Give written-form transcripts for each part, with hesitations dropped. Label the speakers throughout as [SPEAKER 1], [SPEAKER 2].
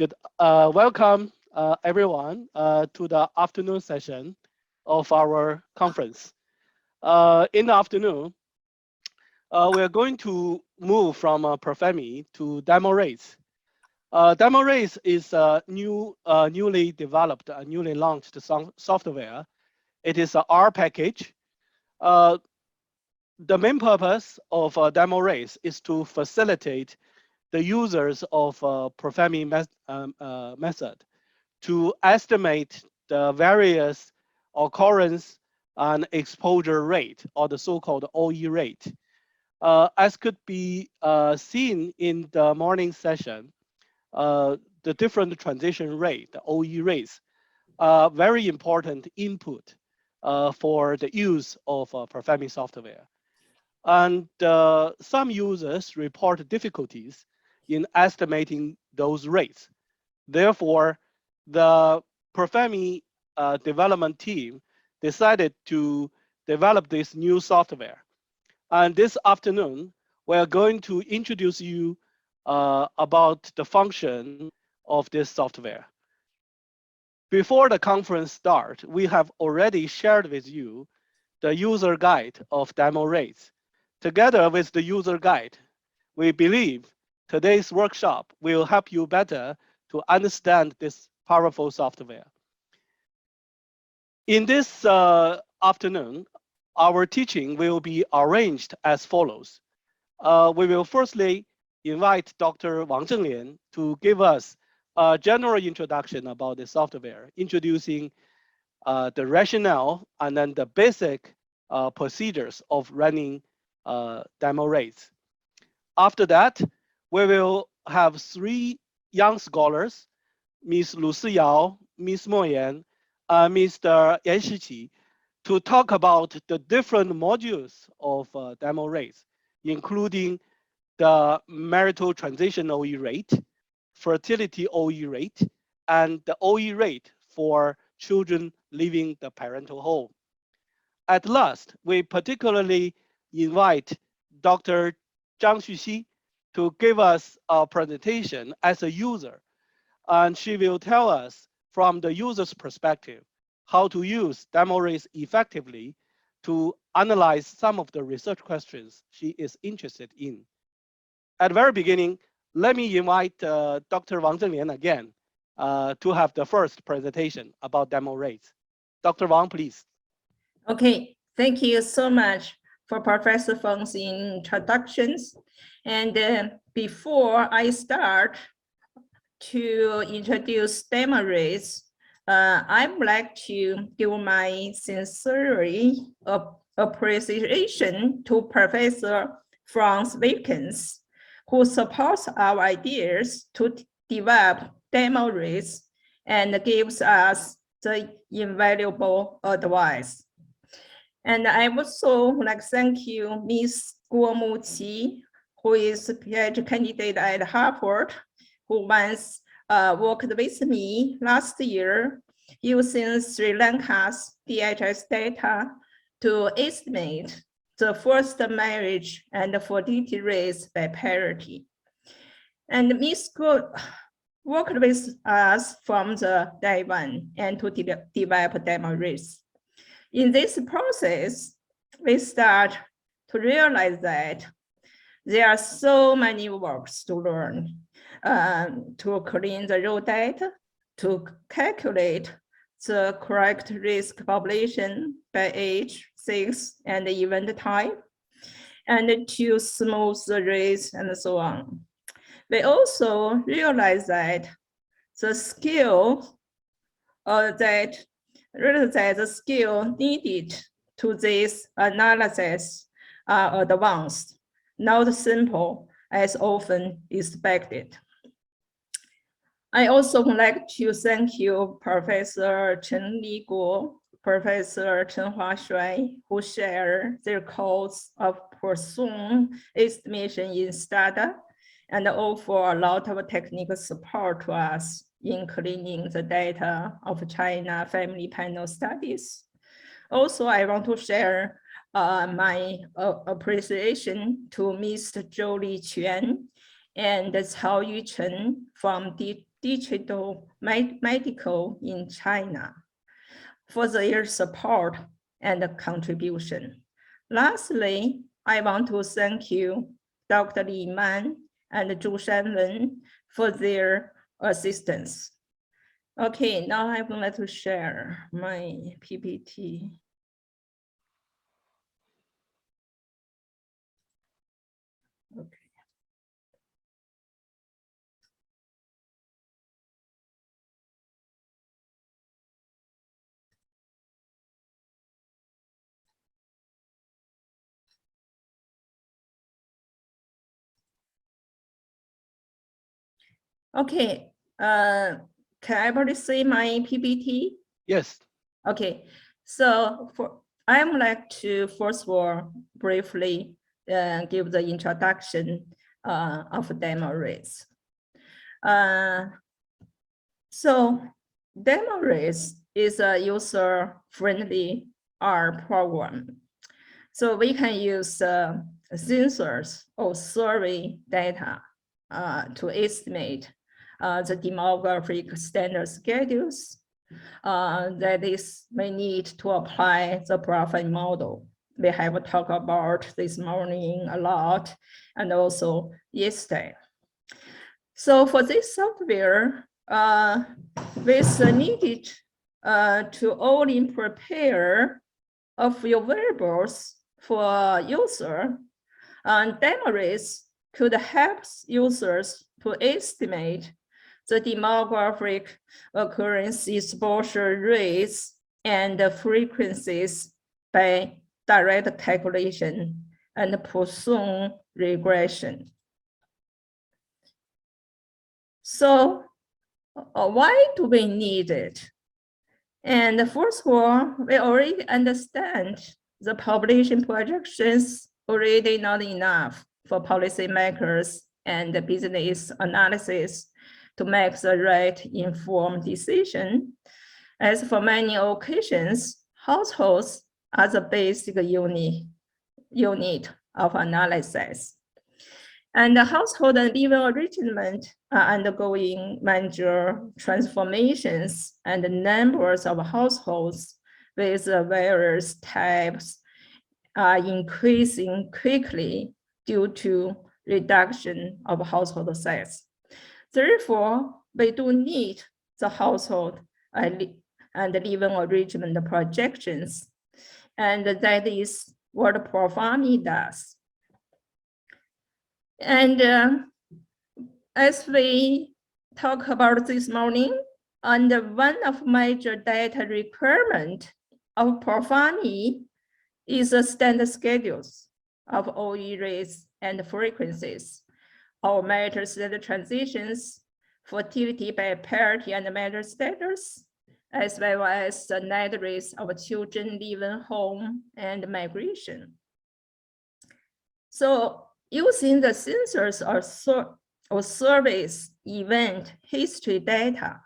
[SPEAKER 1] good. Welcome everyone to the afternoon session of our conference. In the afternoon, we are going to move from ProFamy to DemoRates. DemoRates is a newly developed, newly launched software. It is an R package. The main purpose of DemoRates is to facilitate the users of ProFamy method to estimate the various occurrence and exposure rate, or the so-called OE rate. As could be seen in the morning session, the different transition rate, the OE rates, are very important input for the use of ProFamy software. And some users report difficulties in estimating those rates. Therefore, the ProFamy development team decided to develop this new software. And this afternoon, we're going to introduce you about the function of this software. Before the conference start, we have already shared with you the user guide of DemoRates. Together with the user guide, we believe today's workshop will help you better to understand this powerful software. In this afternoon, our teaching will be arranged as follows. We will firstly invite Dr. Wang Zhenglian to give us a general introduction about the software, introducing the rationale and then the basic procedures of running DemoRates. After that, we will have three young scholars, Ms. Lucy Yao, Ms. Mo Yan, and Mr. Yan Shiqi, to talk about the different modules of DemoRates, including the marital transition OE rate, fertility OE rate, and the OE rate for children leaving the parental home. At last, we particularly invite Dr. Zhang Xuxi to give us a presentation as a user, and she will tell us from the user's perspective how to use DemoRates effectively to analyze some of the research questions she is interested in. At the very beginning, let me invite Dr. Wang Zhenglian again to have the first presentation about DemoRates. Dr. Wang, please.
[SPEAKER 2] Okay, thank you so much for Professor Feng's introductions. And before I start to introduce DemoRates, I would like to give my sincere appreciation to Professor Franz Wilkins, who supports our ideas to develop DemoRates and gives us the invaluable advice. And I also like to thank you, Ms. Guomu Qi, who is a PhD candidate at Harvard, who once worked with me last year using Sri Lanka's DHS data to estimate the first marriage and fertility rates by parity. And Ms. Guo worked with us from the day one and to develop DemoRates. In this process, we start to realize that there are so many works to learn to clean the raw data, to calculate the correct risk population by age, sex, and event type, and to smooth the rates and so on. We also realize that the skill the skill needed to this analysis are advanced, not simple as often expected. I also would like to thank you, Professor Chen Li Guo, Professor Chen Huashui, who share their codes of pursuing estimation in STADA and offer a lot of technical support to us in cleaning the data of China family panel studies. Also, I want to share my appreciation to Mr. Zhou Li Quan and Cao Yu Chen from digital medical in China for their support and contribution. Lastly, I want to thank you, Dr. Li Man and Zhu Shanwen, for their assistance. Okay, now I would like to share my PPT. Okay. Okay, can everybody see my PPT?
[SPEAKER 1] Yes.
[SPEAKER 2] Okay, so I would like to first of all briefly give the introduction of DemoRates. So Damaris is a user-friendly R program. So we can use sensors or survey data to estimate the demographic standard schedules that is we need to apply the ProFamy model. We have talked about this morning a lot and also yesterday. So for this software, we needed to only prepare a few variables for user, and Damaris could help users to estimate the demographic occurrence exposure rates and the frequencies by direct calculation and Poisson regression. So why do we need it? And first of all, we already understand the population projections already not enough for policymakers and the business analysis to make the right informed decision. As for many occasions, households are the basic unit of analysis. And the household and living arrangement are undergoing major transformations, and the numbers of households with various types are increasing quickly due to reduction of household size. Therefore, we do need the household and living arrangement projections, and that is what ProFamy does. And as we talk about this morning, and one of major data requirement of ProFamy is the standard schedules of OE rates and frequencies, our marital status transitions, fertility by parity and marital status, as well as the net rates of children leaving home and migration. So using the sensors or surveys event history data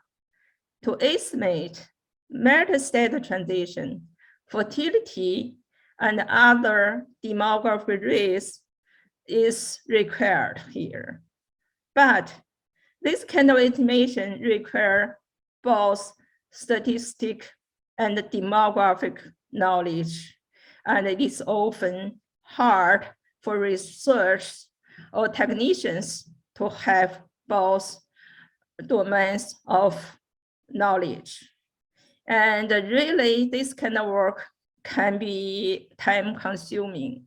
[SPEAKER 2] to estimate marital status transition, fertility, and other demographic rates is required here. But this kind of estimation requires both statistic and demographic knowledge, and it is often hard for research or technicians to have both domains of knowledge. And really, this kind of work can be time-consuming.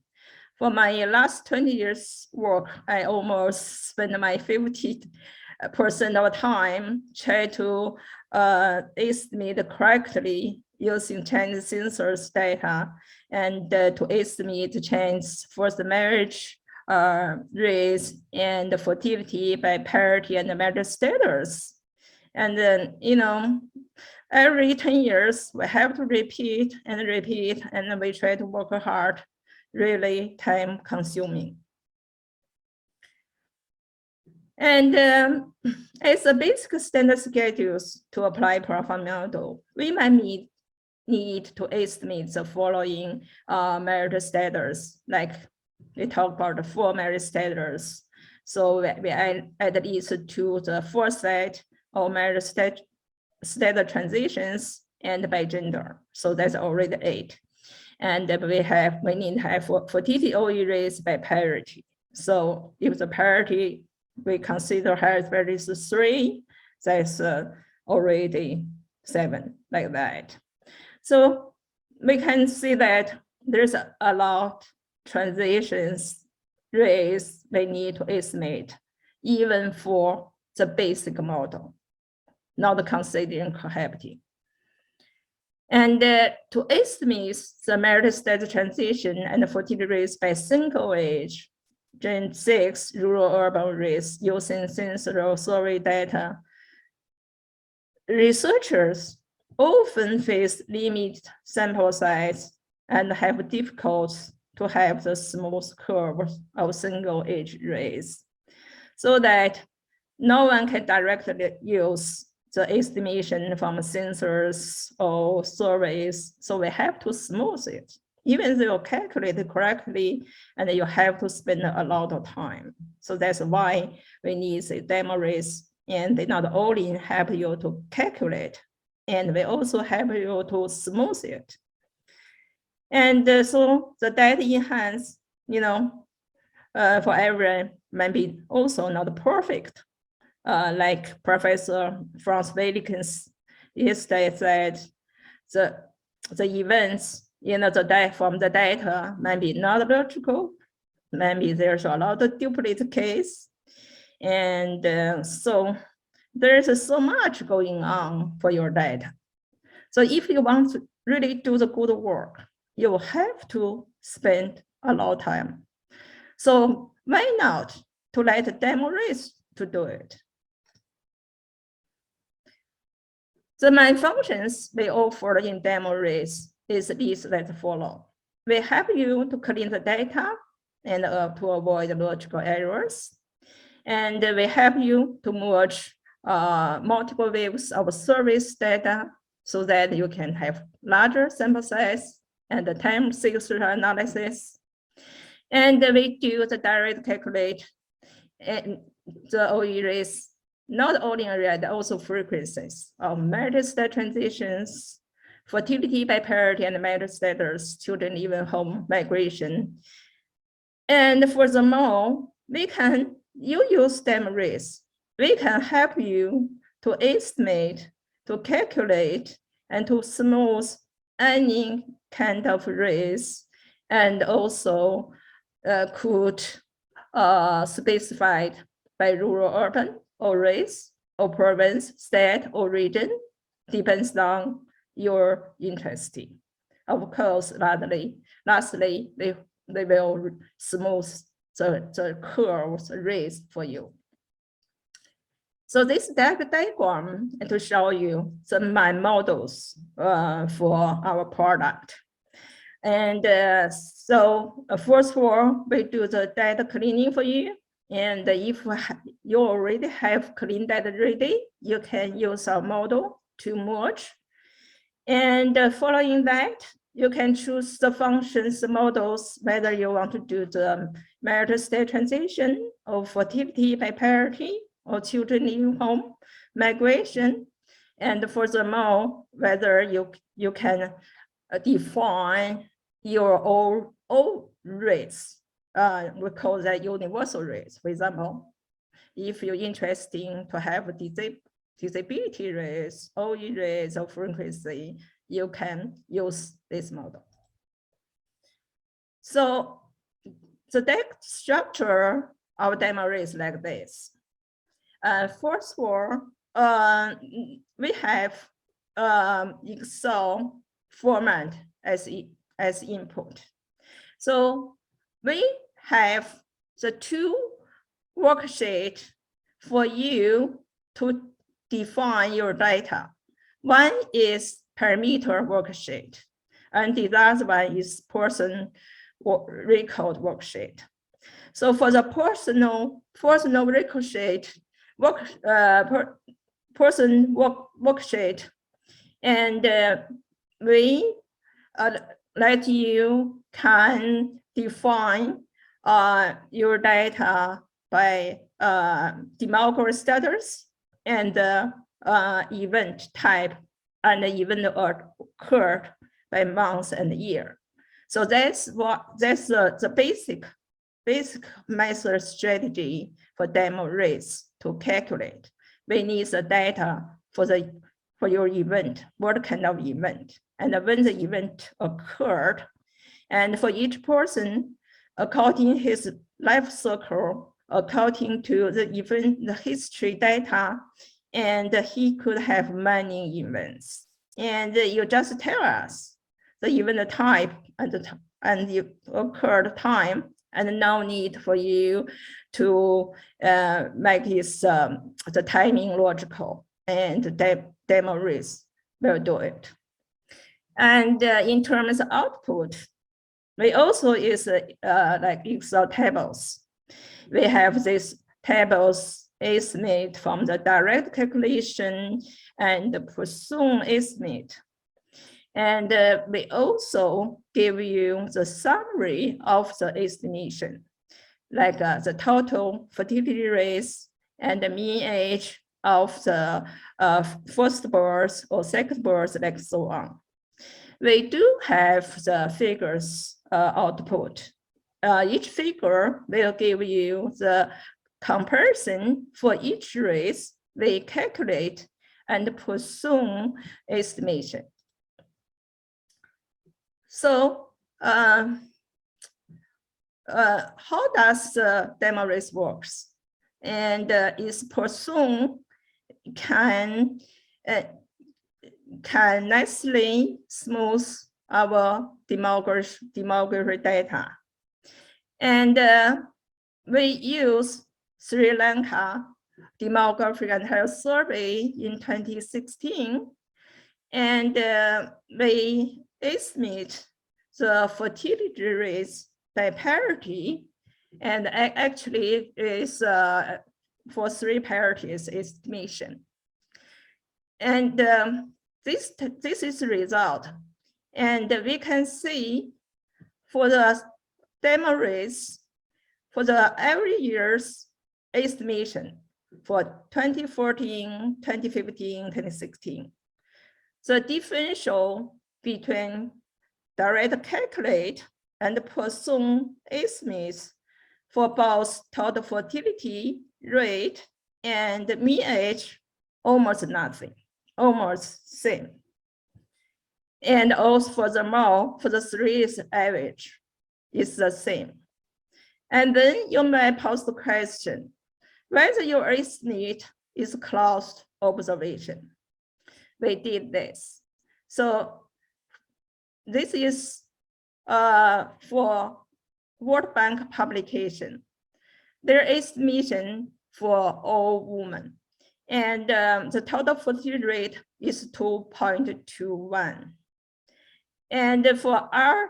[SPEAKER 2] For my last 20 years work, I almost spent my 50% of time trying to estimate correctly using Chinese census data and to estimate the change for the marriage rates and the fertility by parity and the marital status. And then, every 10 years, we have to repeat, and we try to work hard, really time consuming. And as a basic standard schedules to apply ProFamy model, we might need to estimate the following marital status, like we talk about the 4 marital status. So we add at least to the foresight or measure state transitions and by gender. So that's already 8. And we need to have fertility OE rates by parity. So if the parity we consider has values 3, that's already 7, like that. So we can see that there's a lot transitions rates they need to estimate, even for the basic model, not considering cohabiting. And to estimate the marital status transition and the fertility rates by single age, Gen 6 rural urban rates using sensory survey data, researchers often face limited sample size and have difficulty to have the smooth curve of single age rates, so that no one can directly use the estimation from sensors or surveys. So we have to smooth it, even though you calculate it correctly, and you have to spend a lot of time. So that's why we need the Damaris, and they not only help you to calculate, and we also help you to smooth it. And so the data enhance, for everyone might be also not perfect. Like Professor Franz Wilkens yesterday said, the events from the data might be not logical. Maybe there's a lot of duplicate case. And so there's so much going on for your data. So if you want to really do the good work, you have to spend a lot of time. So why not to let DemoRates to do it? The main functions we offer in DemoRates is these that follow. We help you to clean the data and to avoid logical errors. And we help you to merge multiple views of service data so that you can have larger sample size and the time series analysis. And we do the direct calculate and the OE rates, not only in rate, also frequencies of marital state transitions, fertility by parity and marital status, children even home migration. And furthermore, you use Damaris, we can help you to estimate, to calculate, and to smooth any kind of race, and also could specified by rural, urban, or race, or province, state, or region, depends on your interest. Of course, lastly, they will smooth the curves race for you. So this diagram is to show you the main models for our product. And so first of all, we do the data cleaning for you. And if you already have clean data ready, you can use our model to merge. And following that, you can choose the functions, the models, whether you want to do the marital state transition or fertility by parity or children in home migration. And furthermore, whether you can define your own rates. We call that universal rates. For example, if you're interested to have disability rates, OE rates, or frequency, you can use this model. So the data structure of Damaris is like this. First of all, we have Excel format as input. So we have the 2 worksheets for you to define your data. One is parameter worksheet, and the other one is person record worksheet. So for the personal record sheet, person worksheet, and we let you can define your data by demographic status and event type and event occurred by month and year. So that's the basic method strategy for DemoRates to calculate. We need the data for your event, what kind of event, and when the event occurred. And for each person, according his life cycle, according to the event, the history data, and he could have many events. And you just tell us the event type and the occurred time, and no need for you to make this, the timing logical, and DemoRates will do it. And in terms of output, we also use like Excel tables. We have these tables estimate from the direct calculation and the presumed estimate. And we also give you the summary of the estimation, like the total fertility rates and the mean age of the first birth or second birth, like so on. We do have the figures output. Each figure will give you the comparison for each race we calculate and presume estimation. So how does the DemoRates works? And is presume can nicely smooth our demography data. And we use Sri Lanka Demographic and Health Survey in 2016, and we estimate the fertility rates by parity, and actually is for 3 parities estimation. And this is the result. And we can see for the DemoRates, for the every year's estimation for 2014, 2015, 2016, the differential between direct calculate and presume estimates for both total fertility rate and mean age almost nothing, almost same. And also furthermore, for the 3 average, it's the same. And then you may pose the question, whether your estimate is close observation. We did this. So this is for World Bank publication. Their estimation for all women. And the total fertility rate is 2.21. And for our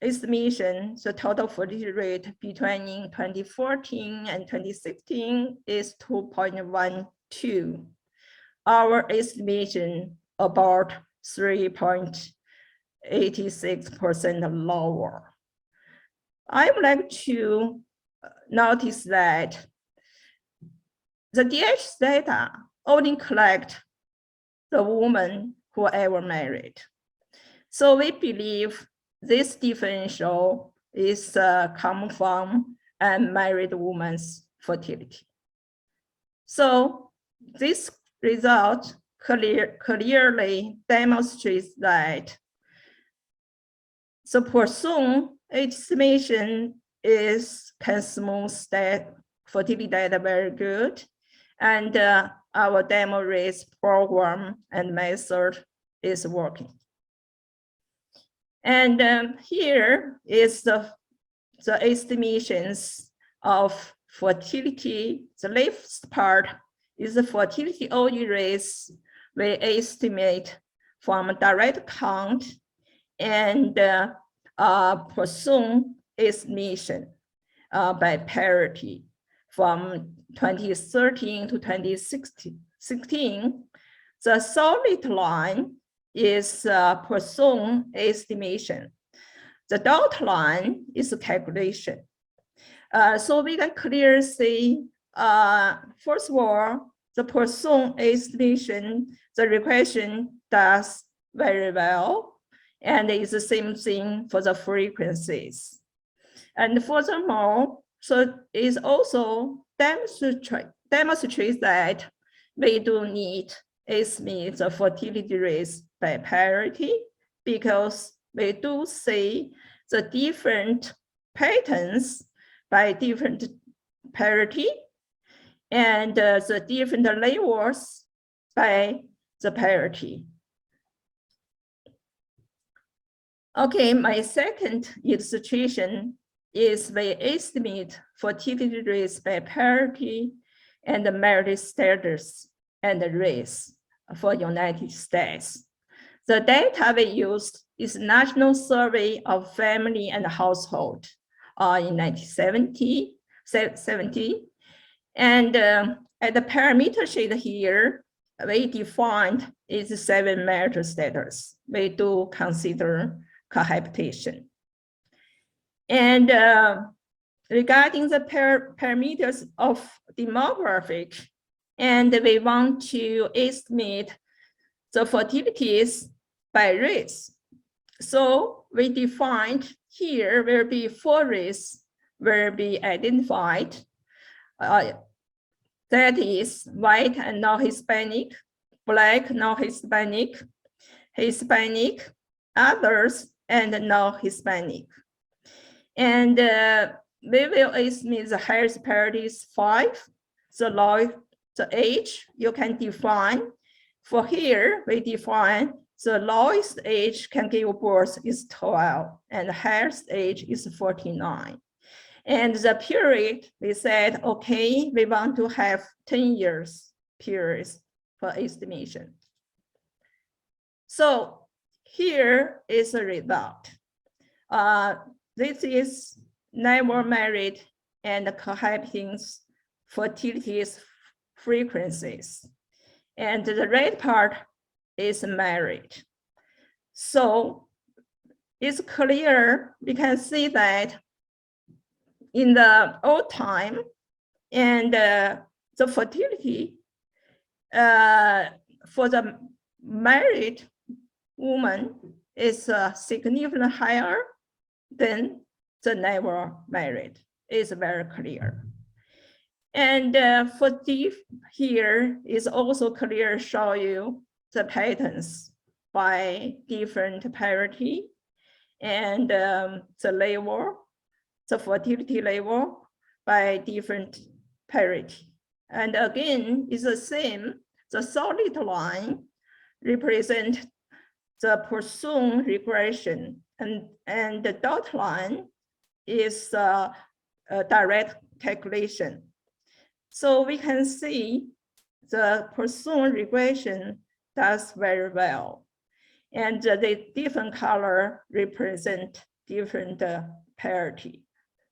[SPEAKER 2] estimation, the total fertility rate between 2014 and 2016 is 2.12. Our estimation about 3.86% lower. I would like to notice that the DH data only collect the women who are ever married. So we believe this differential is come from unmarried woman's fertility. So this result clearly demonstrates that the presumed estimation can smooth that fertility data very good, and our DemoRates program and method is working. And here is the estimations of fertility. The left part is the fertility OE rates we estimate from direct count and presumed estimation by parity from 2013 to 2016. The solid line is presumed estimation. The dotted line is a calculation. So we can clearly see, first of all, the Poisson estimation, the regression does very well, and it's the same thing for the frequencies. And furthermore, so it also demonstrates that we do need estimate the fertility rates by parity, because we do see the different patterns by different parity, and the different levels by the parity. Okay, my second illustration is we estimate fertility rates by parity and the merit status and the race for United States. The data we used is National Survey of Family and Household in 1970. And at the parameter sheet here, we defined is 7 marital status. We do consider cohabitation. And regarding the parameters of demographic, and we want to estimate the fertilities by race. So we defined here will be 4 races will be identified. That is white and non-Hispanic, Black, non-Hispanic, Hispanic, others, and non-Hispanic. And we will estimate the highest parity is 5. The age you can define. For here, we define the lowest age can give birth is 12, and the highest age is 49. And the period, we said, okay, we want to have 10 years periods for estimation. So here is the result. This is never married and cohabiting fertility frequencies. And the red part is married. So it's clear, we can see that in the old time, and the fertility for the married woman is significantly higher than the never married. It's very clear. And for deep here is also clear, show you the patterns by different parity and the level, the fertility level by different parity. And again, it's the same. The solid line represent the Poisson regression, and the dot line is a direct calculation. So we can see the Poisson regression does very well. And the different color represent different parity.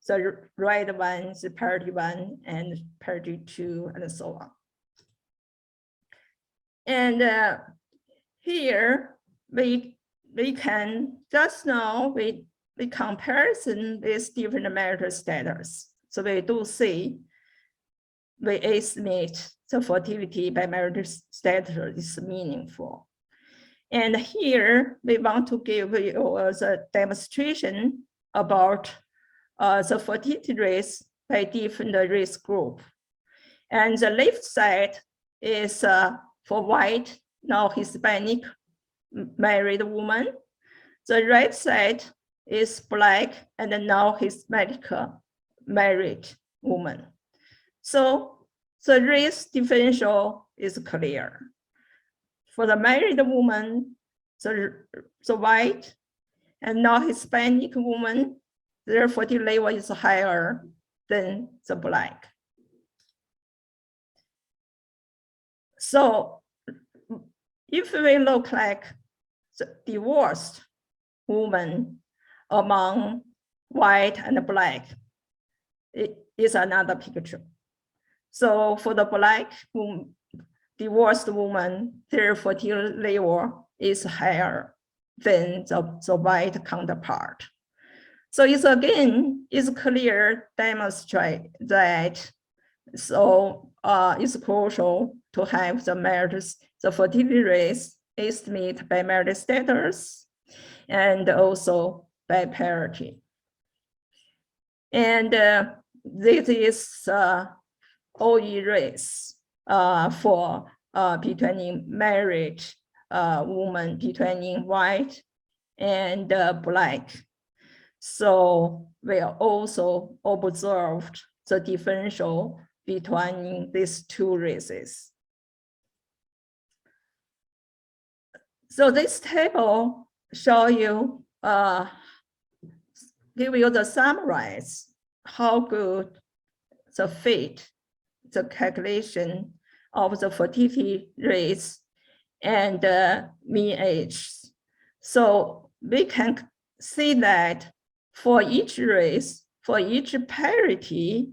[SPEAKER 2] The red one is parity 1 and parity 2 and so on. And here we can just now we comparison with different marital status. So we do see we estimate the fertility by marital status is meaningful. And here we want to give you the demonstration about the fertility rates by different race group. And the left side is for white, non-Hispanic married woman. The right side is Black and non-Hispanic married woman. So the race differential is clear. For the married woman, the white and non-Hispanic woman, their fertility level is higher than the Black. So if we look like the divorced woman among white and Black, it is another picture. So for the Black divorced woman, their fertility level is higher than the white counterpart. So it's again, it's clear demonstrate that So it's crucial to have the fertility rates estimate by marital status and also by parity. And this is OE rates for between married women between white and black. So we also observed the differential between these two races. So this table show you, give you the summarize how good the fit, the calculation of the fertility rates and mean age. So we can see that for each race, for each parity,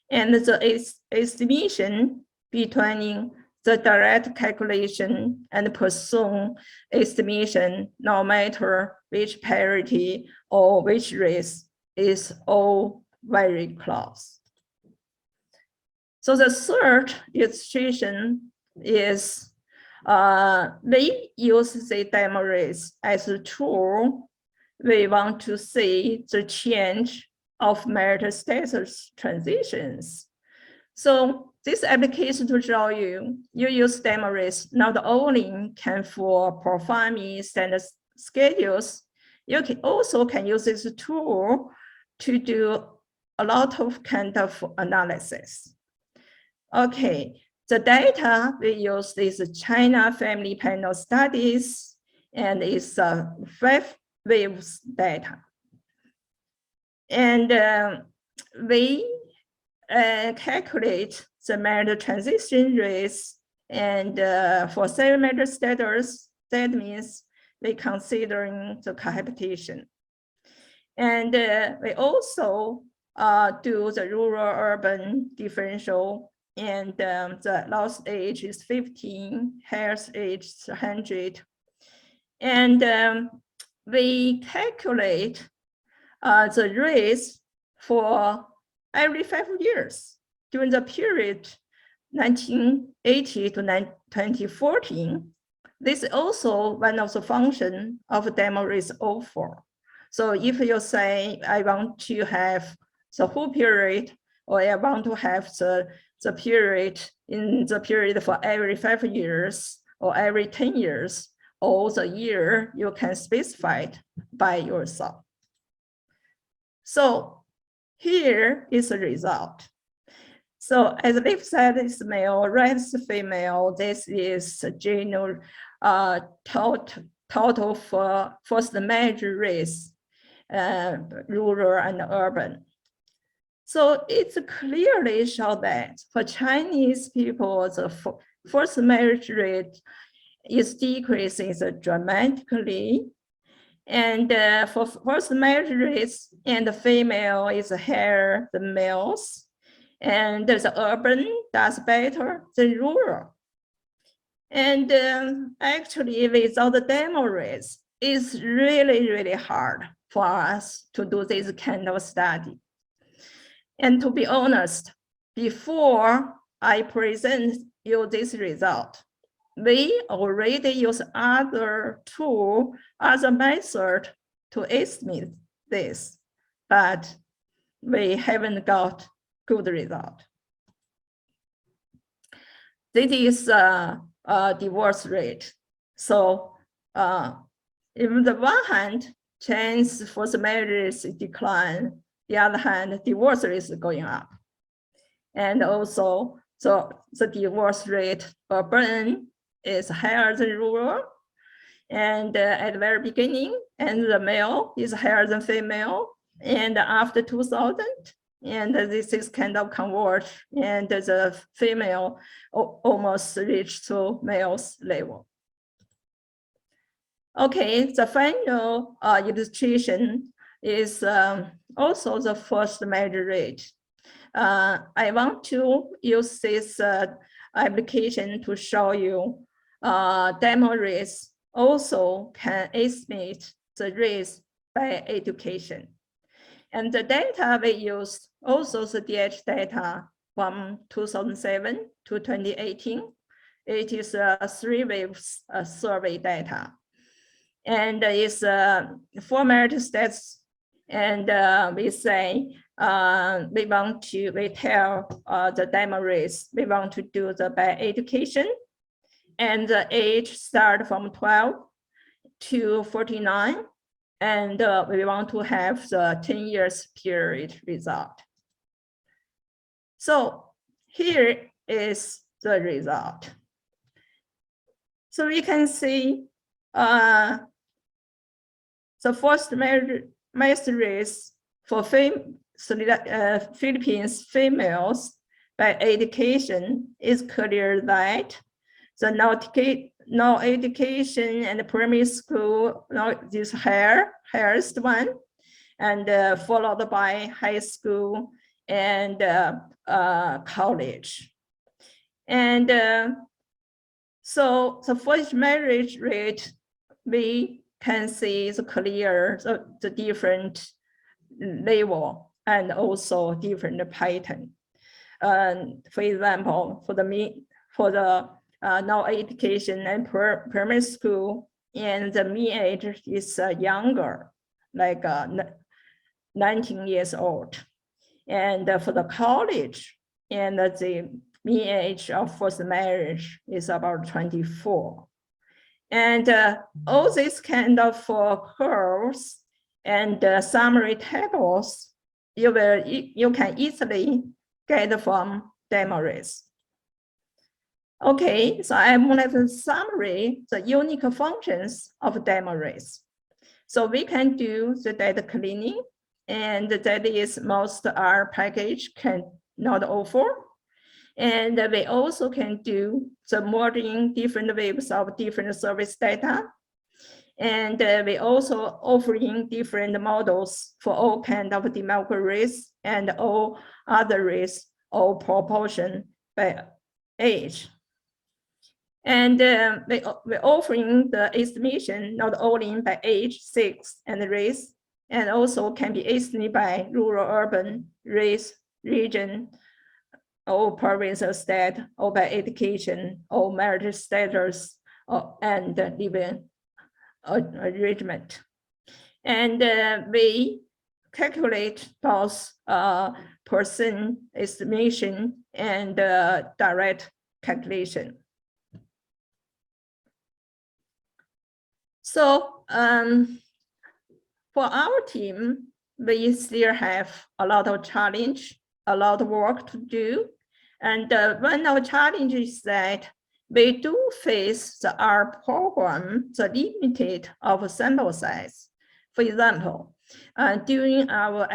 [SPEAKER 2] and the estimation between the direct calculation and Poisson estimation, no matter which parity or which race, is all very close. So the third illustration is we use the Damaris as a tool. We want to see the change of marital status transitions. So this application to show you, you use Damaris not only can for ProFamy standard schedules, you can also use this tool to do a lot of kind of analysis. Okay, the data we use is China family panel studies, and it's 5 waves data. And we calculate the marital transition rates, and for 7 marital status, that means we considering the cohabitation. And we also do the rural-urban differential, and the lost age is 15, health age is 100. And we calculate the rates for every 5 years during the period 1980 to 2014. This is also one of the functions of DemoRates 04. So if you say, I want to have the whole period, or I want to have the period in the period for every 5 years or every 10 years, or the year, you can specify it by yourself. So here is the result. So as left side is male, right is female. This is general total for first major race, rural and urban. So it's clearly show that for Chinese people, the first marriage rate is decreasing dramatically. And for first marriage rates, and the female is higher than males. And the urban does better than rural. And actually, without the DemoRates, it's really, really hard for us to do this kind of study. And to be honest, before I present you this result, we already use other tool, other method to estimate this, but we haven't got good result. This is a divorce rate. So in the one hand, chance for the marriage decline. The other hand, divorce rate is going up. And also, so the divorce rate urban is higher than rural. And at the very beginning, and the male is higher than female. And after 2000, and this is kind of converge, and the female almost reached to male's level. Okay, the final illustration is also the first major rate. I want to use this application to show you DemoRates also can estimate the rates by education. And the data we used, also the DH data, from 2007 to 2018. It is 3 waves survey data. And it's format stats. And we say we tell the Damaris, we want to do the by education, and the age start from 12 to 49, and we want to have the 10 years period result. So here is the result. So we can see the first mass race for Philippines females by education is clear that the no education and primary school, this highest one, and followed by high school and college. And so the first marriage rate, we can see the clear, the different level and also different pattern. For example, for the no education and primary school, and the mean age is younger, like 19 years old. And for the college, and the mean age of first marriage is about 24. And all these kind of curves and summary tables, you can easily get from Damaris. Okay, so I wanted to summary the unique functions of Damaris. So we can do the data cleaning, and that is most R package cannot offer. And we also can do the modeling different waves of different service data. And we also offering different models for all kind of demographic race and all other race or proportion by age. And we're offering the estimation not only by age, sex, and race, and also can be estimated by rural, urban, race, region, or province or state, or by education, or marital status, and living arrangement. And we calculate those person estimation and direct calculation. So for our team, we still have a lot of challenge, a lot of work to do. And one of the challenges is that we do face our program, the limited of sample size. For example, during our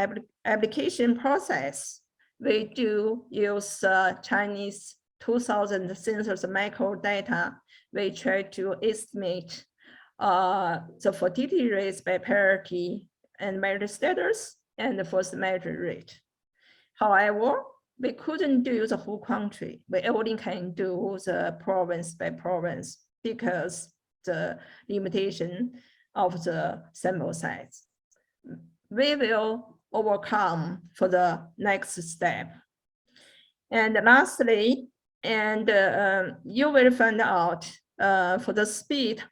[SPEAKER 2] application process, we do use Chinese 2000 census micro data. We try to estimate the fertility rates by parity and marital status and the first marital rate. However, we couldn't do the whole country. We only can do the province by province because the limitation of the sample size. We will overcome for the next step. And lastly, and you will find out for the speed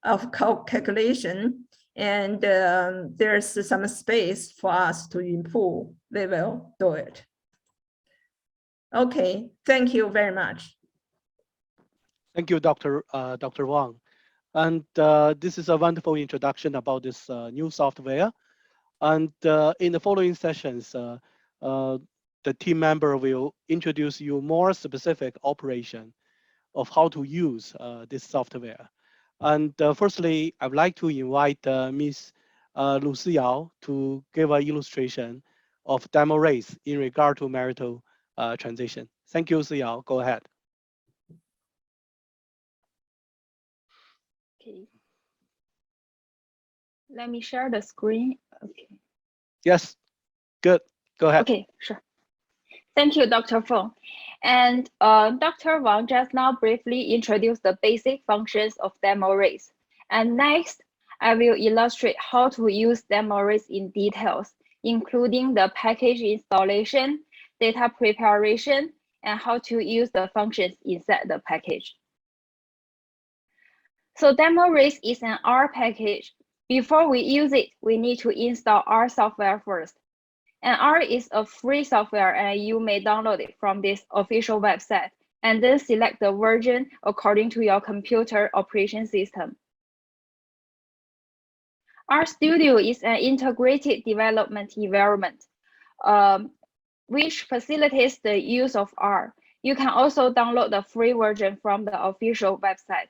[SPEAKER 2] of calculation, and there's some space for us to improve. We will do it. Okay, thank you very much.
[SPEAKER 1] Thank you, Dr. Wang. And this is a wonderful introduction about this new software. And in the following sessions, the team member will introduce you more specific operation of how to use this software. And firstly, I'd like to invite Ms. Lu Siyao to give an illustration of DemoRates in regard to marital transition. Thank you, Siyao. Go ahead.
[SPEAKER 3] Okay. Let me share the screen. Okay.
[SPEAKER 1] Yes, good. Go ahead.
[SPEAKER 3] Okay, sure. Thank you, Dr. Feng. And Dr. Wang just now briefly introduced the basic functions of DemoRates. And next, I will illustrate how to use DemoRates in details, including the package installation, data preparation, and how to use the functions inside the package. So DemoRates is an R package. Before we use it, we need to install R software first. And R is a free software, and you may download it from this official website, and then select the version according to your computer operation system. RStudio is an integrated development environment, which facilitates the use of R. You can also download the free version from the official website.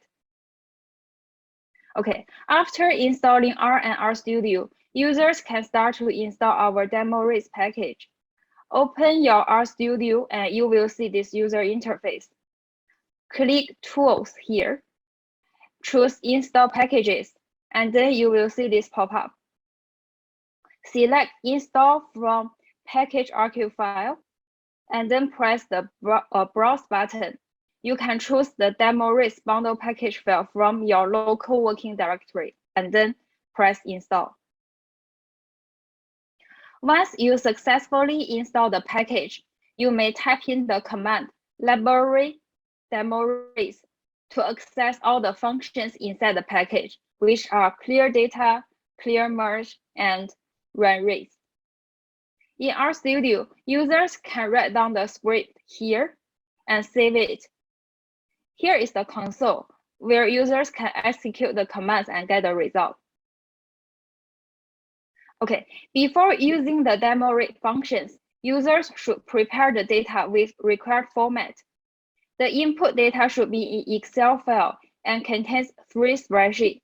[SPEAKER 3] Okay, after installing R and RStudio, users can start to install our DemoRates package. Open your RStudio and you will see this user interface. Click Tools here. Choose Install Packages, and then you will see this pop-up. Select Install from Package Archive File, and then press the Browse button. You can choose the DemoRates bundle package file from your local working directory, and then press Install. Once you successfully install the package, you may type in the command library DemoRates to access all the functions inside the package, which are clear data, clear merge, and RunRate. In RStudio, users can write down the script here and save it. Here is the console, where users can execute the commands and get the result. Okay, before using the DemoRate functions, users should prepare the data with required format. The input data should be in Excel file and contains 3 spreadsheets: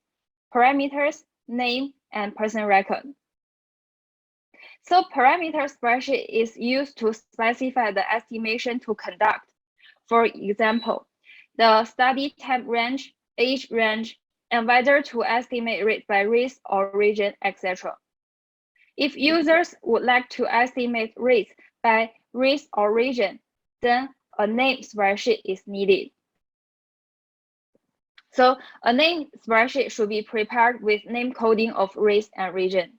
[SPEAKER 3] parameters, name, and person record. So parameter spreadsheet is used to specify the estimation to conduct. For example, the study type range, age range, and whether to estimate rate by race or region, etc. If users would like to estimate rates by race or region, then a name spreadsheet is needed. So a name spreadsheet should be prepared with name coding of race and region.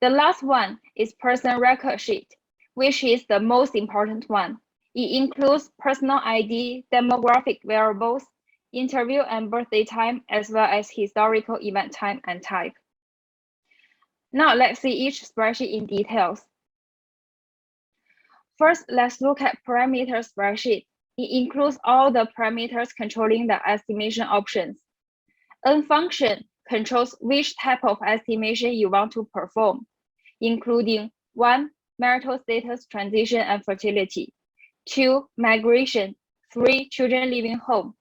[SPEAKER 3] The last one is person record sheet, which is the most important one. It includes personal ID, demographic variables, interview and birthday time, as well as historical event time and type. Now let's see each spreadsheet in details. First, let's look at parameter spreadsheet. It includes all the parameters controlling the estimation options. N function controls which type of estimation you want to perform, including 1, marital status, transition, and fertility; 2, migration; 3, children leaving home;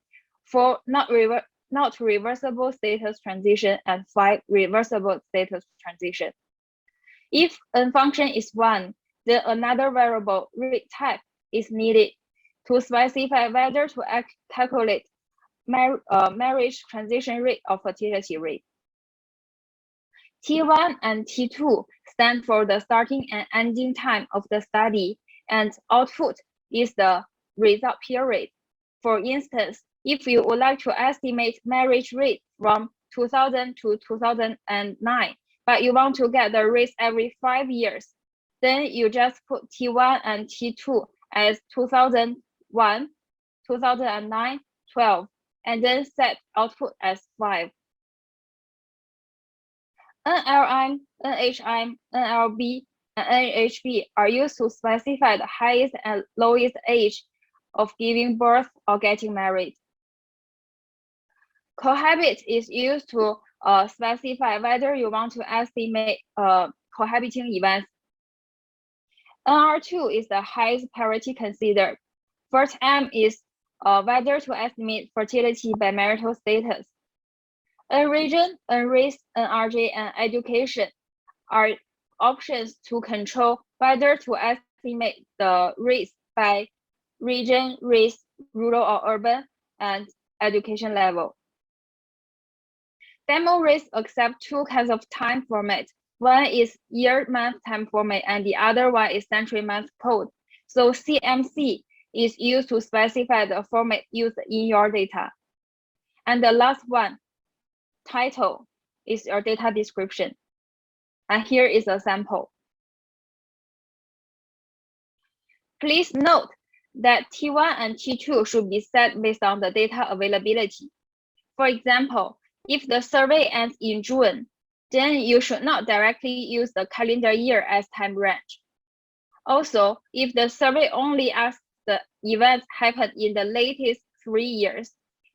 [SPEAKER 3] 4, not reversible status transition; and 5, reversible status transition. If N function is 1, then another variable, rate type, is needed to specify whether to calculate marriage transition rate or fertility rate. T1 and T2 stand for the starting and ending time of the study, and output is the result period. For instance, if you would like to estimate marriage rate from 2000 to 2009, but you want to get the rates every 5 years, then you just put T1 and T2 as 2001, 2009, 12, and then set output as 5. NLM, NHM, NLB, and NHB are used to specify the highest and lowest age of giving birth or getting married. Cohabit is used to specify whether you want to estimate cohabiting events. NR2 is the highest priority considered. First M is whether to estimate fertility by marital status. N-region, N-race, NRJ, and education are options to control whether to estimate the rates by region, race, rural or urban, and education level. DemoRates accept 2 kinds of time format. One is year-month time format, and the other one is century-month code. So CMC is used to specify the format used in your data. And the last one, title, is your data description. And here is a sample. Please note that T1 and T2 should be set based on the data availability. For example, if the survey ends in June, then you should not directly use the calendar year as time range. Also, if the survey only asks the events happened in the latest 3 years,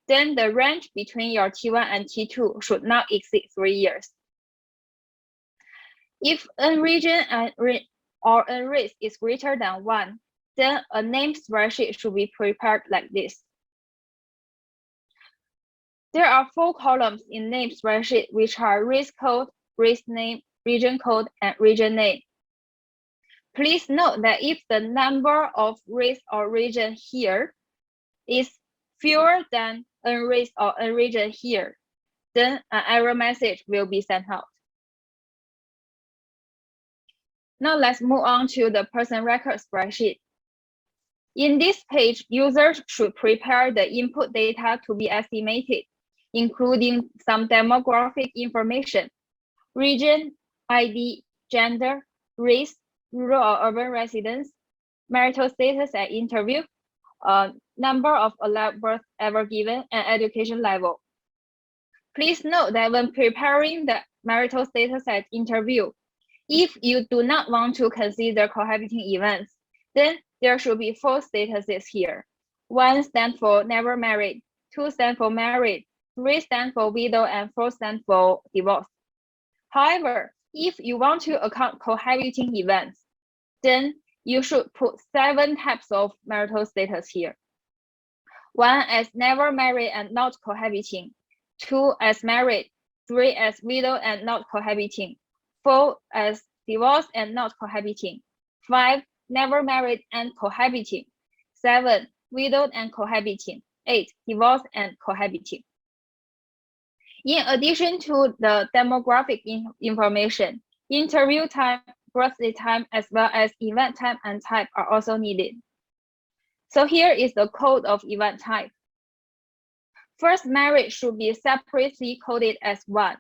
[SPEAKER 3] then the range between your T1 and T2 should not exceed 3 years. If n region or n race is greater than 1, then a named spreadsheet should be prepared like this. There are 4 columns in named spreadsheet, which are race code, race name, region code, and region name. Please note that if the number of race or region here is fewer than n race or n region here, then an error message will be sent out. Now let's move on to the person record spreadsheet. In this page, users should prepare the input data to be estimated, including some demographic information, region, ID, gender, race, rural or urban residence, marital status at interview, number of allowed births ever given, and education level. Please note that when preparing the marital status at interview, if you do not want to consider cohabiting events, then there should be 4 statuses here. 1 stands for never married, 2 stands for married, 3 stands for widow, and 4 stands for divorce. However, if you want to account cohabiting events, then you should put 7 types of marital status here. 1 as never married and not cohabiting, 2 as married, 3 as widow and not cohabiting, 4 as divorced and not cohabiting, 5 never married and cohabiting, 7 widowed and cohabiting, 8 divorced and cohabiting. In addition to the demographic information, interview time, birthday time, as well as event time and type are also needed. So here is the code of event type. First marriage should be separately coded as 1.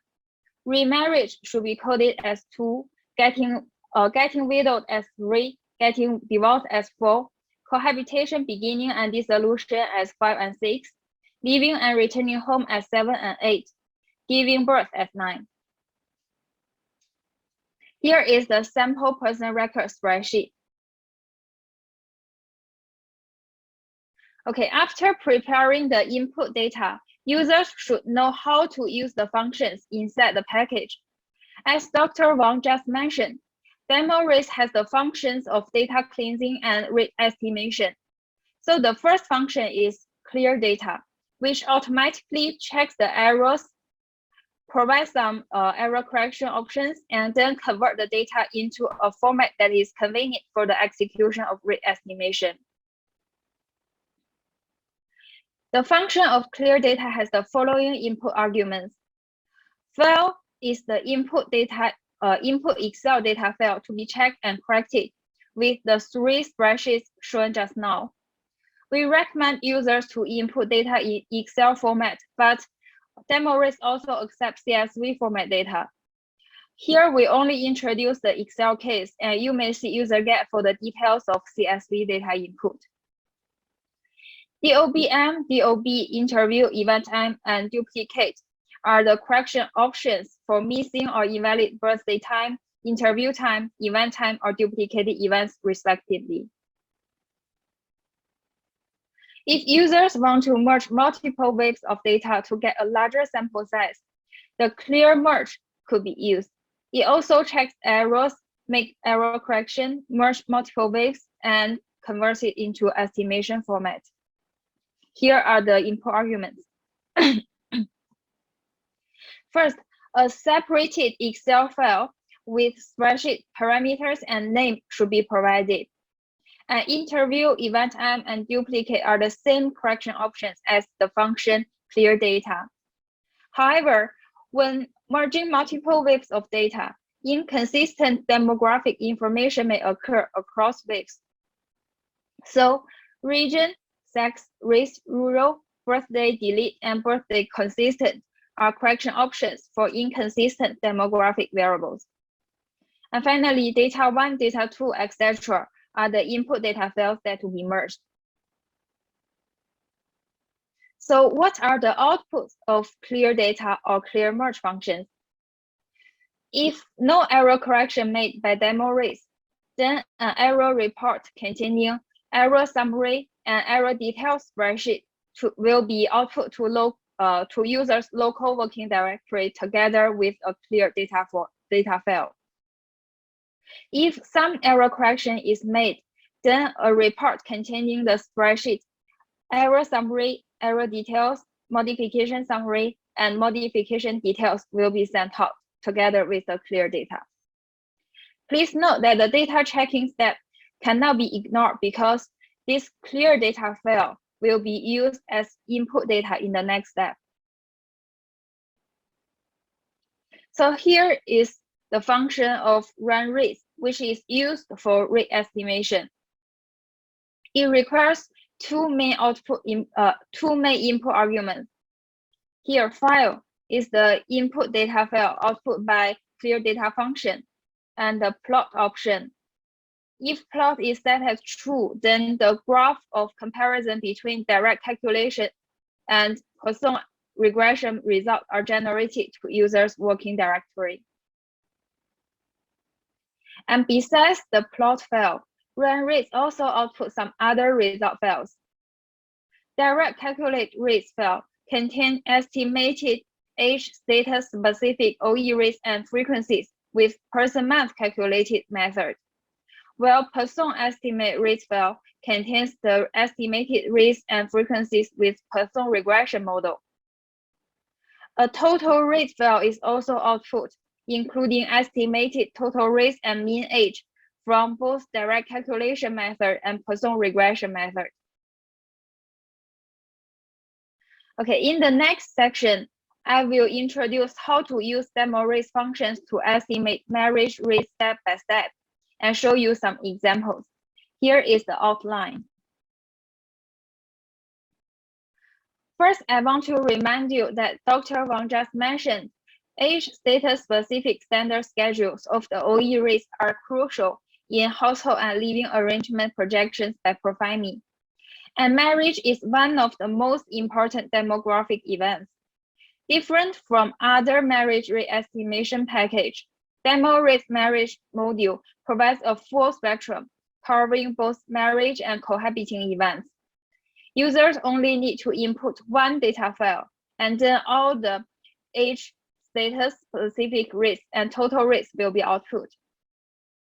[SPEAKER 3] Remarriage should be coded as 2, getting widowed as 3, getting divorced as 4, cohabitation beginning and dissolution as 5 and 6, leaving and returning home as 7 and 8, giving birth as 9. Here is the sample person record spreadsheet. Okay, after preparing the input data, users should know how to use the functions inside the package. As Dr. Wang just mentioned, DemoRates has the functions of data cleansing and rate estimation. So the first function is clear data, which automatically checks the errors, provides some error correction options, and then convert the data into a format that is convenient for the execution of rate estimation. The function of clear data has the following input arguments. File is the input data, input Excel data file to be checked and corrected with the 3 spreadsheets shown just now. We recommend users to input data in Excel format, but DemoRates also accepts CSV format data. Here we only introduce the Excel case, and you may see user guide for the details of CSV data input. DOBM, DOB, interview, event time, and duplicate are the correction options for missing or invalid birthday time, interview time, event time, or duplicated events, respectively. If users want to merge multiple waves of data to get a larger sample size, the clear merge could be used. It also checks errors, make error correction, merge multiple waves, and converts it into estimation format. Here are the input arguments. First, a separated Excel file with spreadsheet parameters and name should be provided. An interview, event time, and duplicate are the same correction options as the function clear data. However, when merging multiple waves of data, inconsistent demographic information may occur across waves. So, region, sex, race, rural, birthday delete, and birthday consistent are correction options for inconsistent demographic variables. And finally, data 1, data 2, etc. are the input data files that will be merged. So what are the outputs of clear data or clear merge functions? If no error correction made by DemoRates, then an error report containing error summary and error detail spreadsheet will be output to users' local working directory together with a clear data file. If some error correction is made, then a report containing the spreadsheet, error summary, error details, modification summary, and modification details will be sent out together with the clear data. Please note that the data checking step cannot be ignored because this clear data file will be used as input data in the next step. So here is the function of RunRate, which is used for rate estimation. It requires two main input arguments. Here, file is the input data file output by clear data function, and the plot option. If plot is set as true, then the graph of comparison between direct calculation and Poisson regression results are generated to users' working directory. And besides the plot file, RunRate also outputs some other result files. Direct calculate rates file contain estimated age status specific OE rates and frequencies with person-month calculated method, while Poisson estimate rates file contains the estimated rates and frequencies with Poisson regression model. A total rate file is also output, including estimated total rates and mean age from both direct calculation method and Poisson regression method. Okay, in the next section, I will introduce how to use DemoRates functions to estimate marriage rate step by step and show you some examples. Here is the outline. First, I want to remind you that Dr. Wang just mentioned age status specific standard schedules of the OE rates are crucial in household and living arrangement projections by ProFamy. And marriage is one of the most important demographic events. Different from other marriage rate estimation package, DemoRates marriage module provides a full spectrum covering both marriage and cohabiting events. Users only need to input one data file, and then all the age status specific rates and total rates will be output.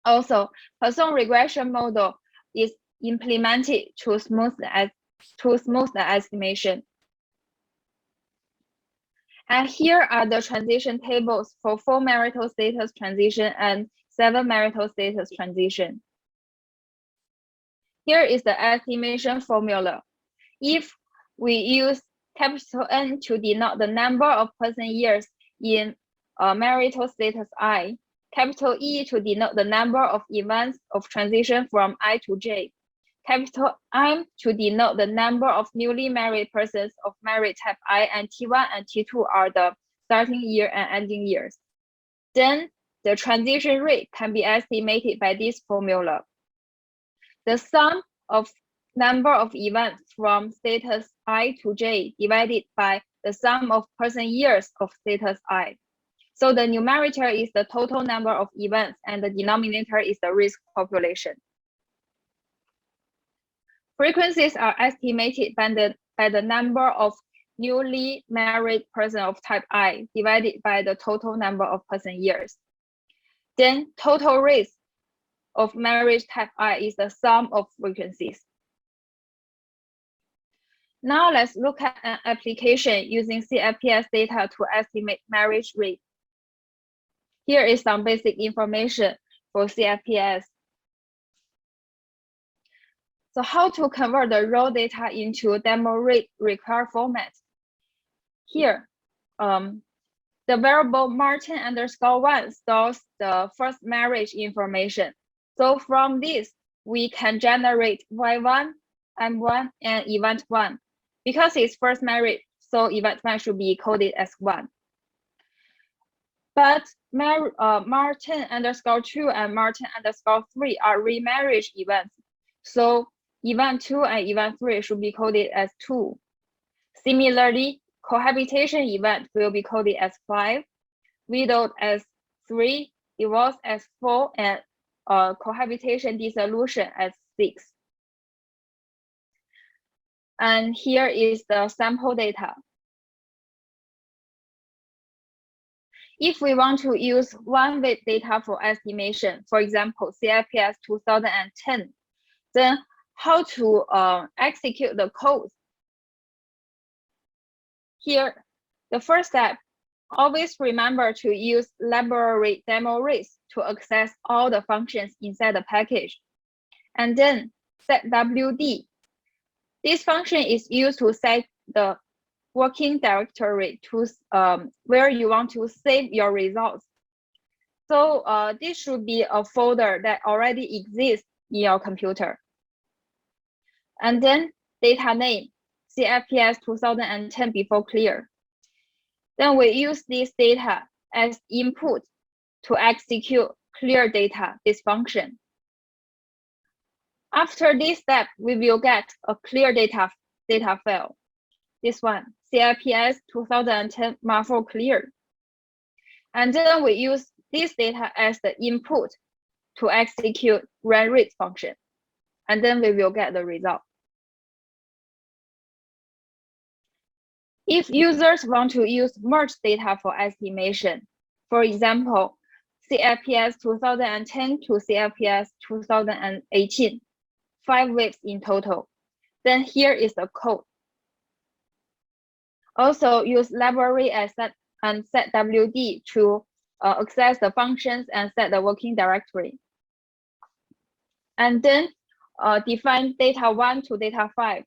[SPEAKER 3] Also, Poisson regression model is implemented to smooth the estimation. And here are the transition tables for 4 marital status transition and 7 marital status transition. Here is the estimation formula. If we use capital N to denote the number of person years in marital status I, capital E to denote the number of events of transition from I to J, capital M to denote the number of newly married persons of married type I, and T1 and T2 are the starting year and ending years. Then the transition rate can be estimated by this formula. The sum of number of events from status I to J divided by the sum of person years of status I. So the numerator is the total number of events and the denominator is the risk population. Frequencies are estimated by the number of newly married person of type I divided by the total number of person years. Then total rates of marriage type I is the sum of frequencies. Now let's look at an application using CFPS data to estimate marriage rate. Here is some basic information for CFPS. So how to convert the raw data into DemoRate required format? Here, the variable Martin_1 stores the first marriage information. So from this, we can generate Y1, M1, and event 1. Because it's first marriage, so event 1 should be coded as 1. But Martin_2 and Martin_3 are remarriage events. So event 2 and event 3 should be coded as 2. Similarly, cohabitation event will be coded as 5, widowed as 3, divorce as 4, and cohabitation dissolution as 6. And here is the sample data. If we want to use one-weight data for estimation, for example, CFPS 2010, then how to execute the code? Here, the first step, always remember to use library DemoRates to access all the functions inside the package. And then set WD. This function is used to set the working directory to where you want to save your results. So this should be a folder that already exists in your computer. And then data name, CFPS 2010 before clear. Then we use this data as input to execute clear data, this function. After this step, we will get a clear data file. This one, CFPS 2010 marvel clear. And then we use this data as the input to execute RunRate function. And then we will get the result. If users want to use merged data for estimation, for example, CFPS 2010 to CFPS 2018, 5 waves in total, then here is the code. Also use library as set and set WD to access the functions and set the working directory. And then define data 1 to data 5.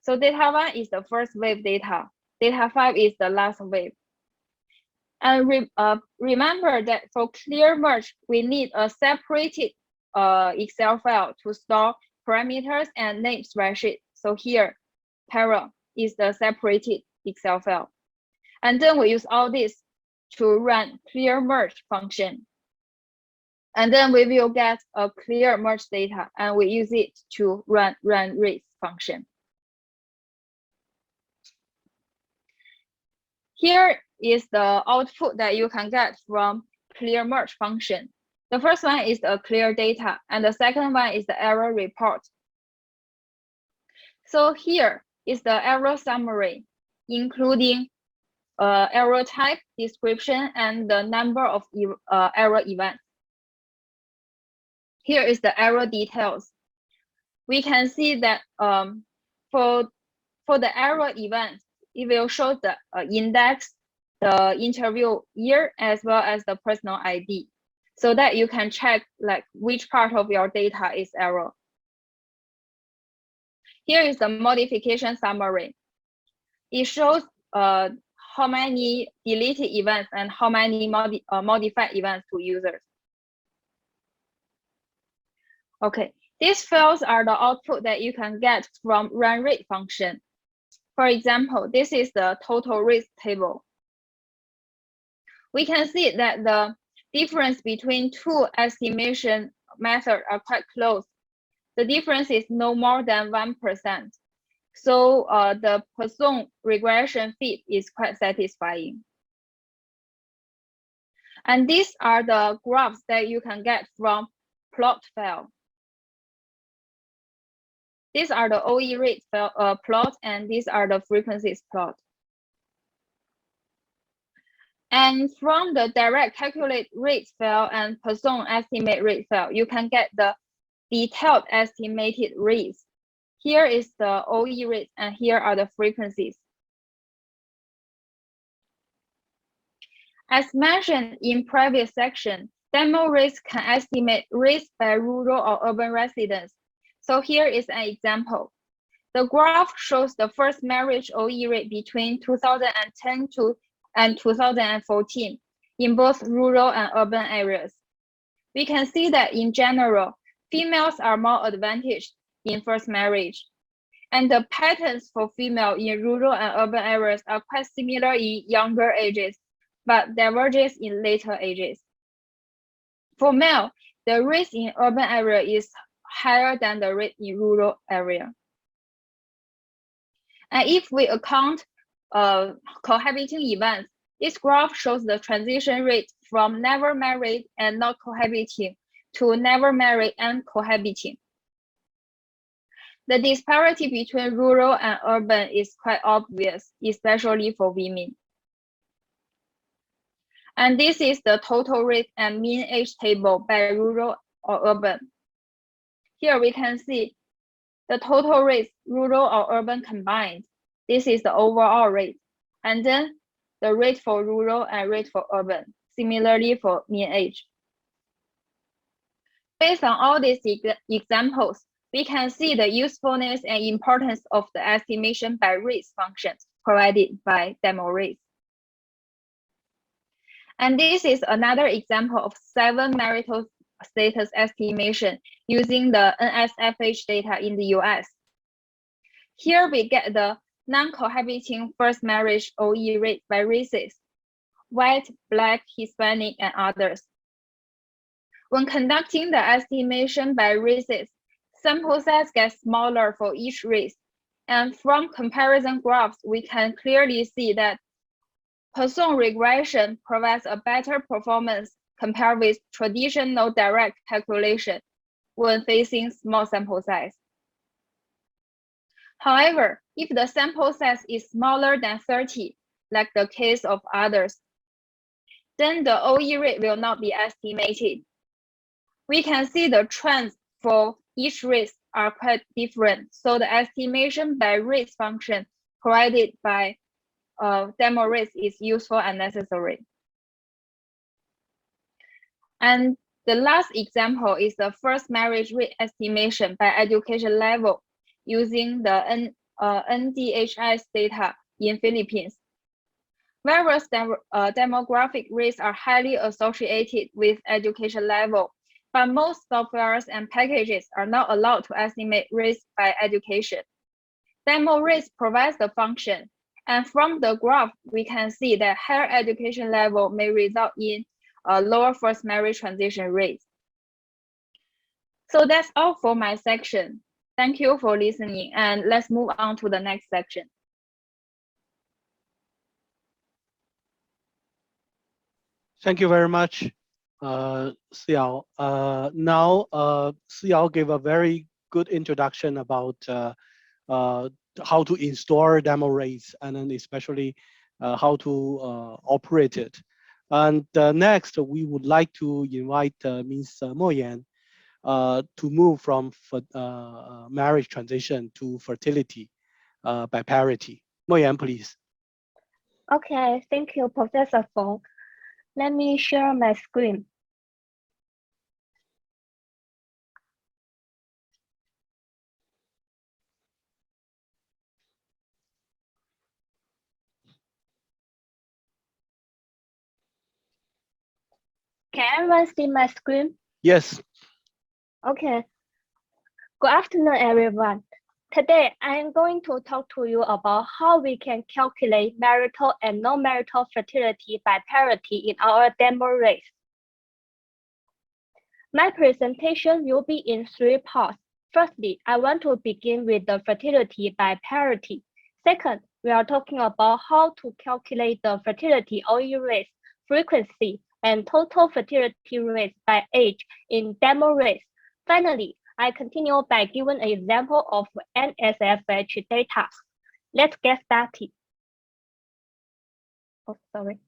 [SPEAKER 3] So data 1 is the first wave data. Data 5 is the last wave. And remember that for clear merge, we need a separated Excel file to store parameters and name spreadsheet. So here, para is the separated Excel file. And then we use all this to run clear merge function. And then we will get a clear merge data and we use it to run RunRate function. Here is the output that you can get from clear merge function. The first one is the clear data, and the second one is the error report. So here is the error summary, including error type, description, and the number of error events. Here is the error details. We can see that for the error event, it will show the index, the interview year, as well as the personal ID, so that you can check like which part of your data is error. Here is the modification summary. It shows how many deleted events and how many modified events to users. Okay, these fields are the output that you can get from RunRate function. For example, this is the total risk table. We can see that the difference between two estimation methods are quite close. The difference is no more than 1%. So the Poisson regression fit is quite satisfying. And these are the graphs that you can get from plot file. These are the OE rate plot, and these are the frequencies plot. And from the direct calculate rate file and Poisson estimate rate file, you can get the detailed estimated rates. Here is the OE rate, and here are the frequencies. As mentioned in previous section, DemoRates can estimate rates by rural or urban residents. So here is an example. The graph shows the first marriage OE rate between 2010 and 2014 in both rural and urban areas. We can see that in general, females are more advantaged in first marriage. And the patterns for female in rural and urban areas are quite similar in younger ages, but diverges in later ages. For male, the rate in urban area is higher than the rate in rural area. And if we account cohabiting events, this graph shows the transition rate from never married and not cohabiting to never married and cohabiting. The disparity between rural and urban is quite obvious, especially for women. And this is the total rate and mean age table by rural or urban. Here we can see the total rates, rural or urban combined. This is the overall rate. And then the rate for rural and rate for urban, similarly for mean age. Based on all these examples, we can see the usefulness and importance of the estimation by race functions provided by DemoRates. And this is another example of 7 marital status estimation using the NSFH data in the US. Here we get the non-cohabiting first marriage OE rate by races, white, black, Hispanic, and others. When conducting the estimation by races, sample size gets smaller for each race. And from comparison graphs, we can clearly see that Poisson regression provides a better performance compared with traditional direct calculation when facing small sample size. However, if the sample size is smaller than 30, like the case of others, then the OE rate will not be estimated. We can see the trends for each race are quite different, so the estimation by race function provided by DemoRates is useful and necessary. And the last example is the first marriage rate estimation by education level using the NDHS data in Philippines. Various demographic rates are highly associated with education level, but most softwares and packages are not allowed to estimate race by education. DemoRates provides the function, and from the graph, we can see that higher education level may result in a lower first marriage transition rate. So that's all for my section. Thank you for listening, and let's move on to the next section.
[SPEAKER 1] Thank you very much, Xiao. Now, Xiao gave a very good introduction about how to install DemoRates, and then especially how to operate it. And next, we would like to invite Ms. Mo Yan to move from marriage transition to fertility by parity. Mo Yan, please.
[SPEAKER 4] Okay, thank you, Professor Feng. Let me share my screen. Can everyone see my screen?
[SPEAKER 1] Yes.
[SPEAKER 4] Okay. Good afternoon, everyone. Today, I am going to talk to you about how we can calculate marital and non-marital fertility by parity in our DemoRates. My presentation will be in 3 parts. Firstly, I want to begin with the fertility by parity. Second, we are talking about how to calculate the fertility OE rate, frequency, and total fertility rate by age in DemoRates. Finally, I continue by giving an example of NSFH data. Let's get started. Oh, sorry.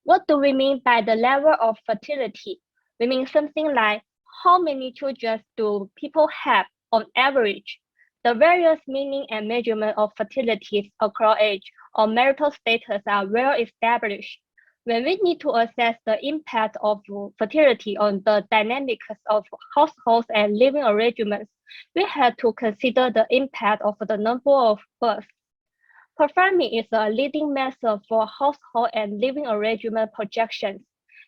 [SPEAKER 4] What do we mean by the level of fertility? We mean something like how many children do people have on average? The various meaning and measurement of fertility across age or marital status are well established. When we need to assess the impact of fertility on the dynamics of households and living arrangements, we have to consider the impact of the number of births. ProFamy is a leading method for household and living arrangement projections.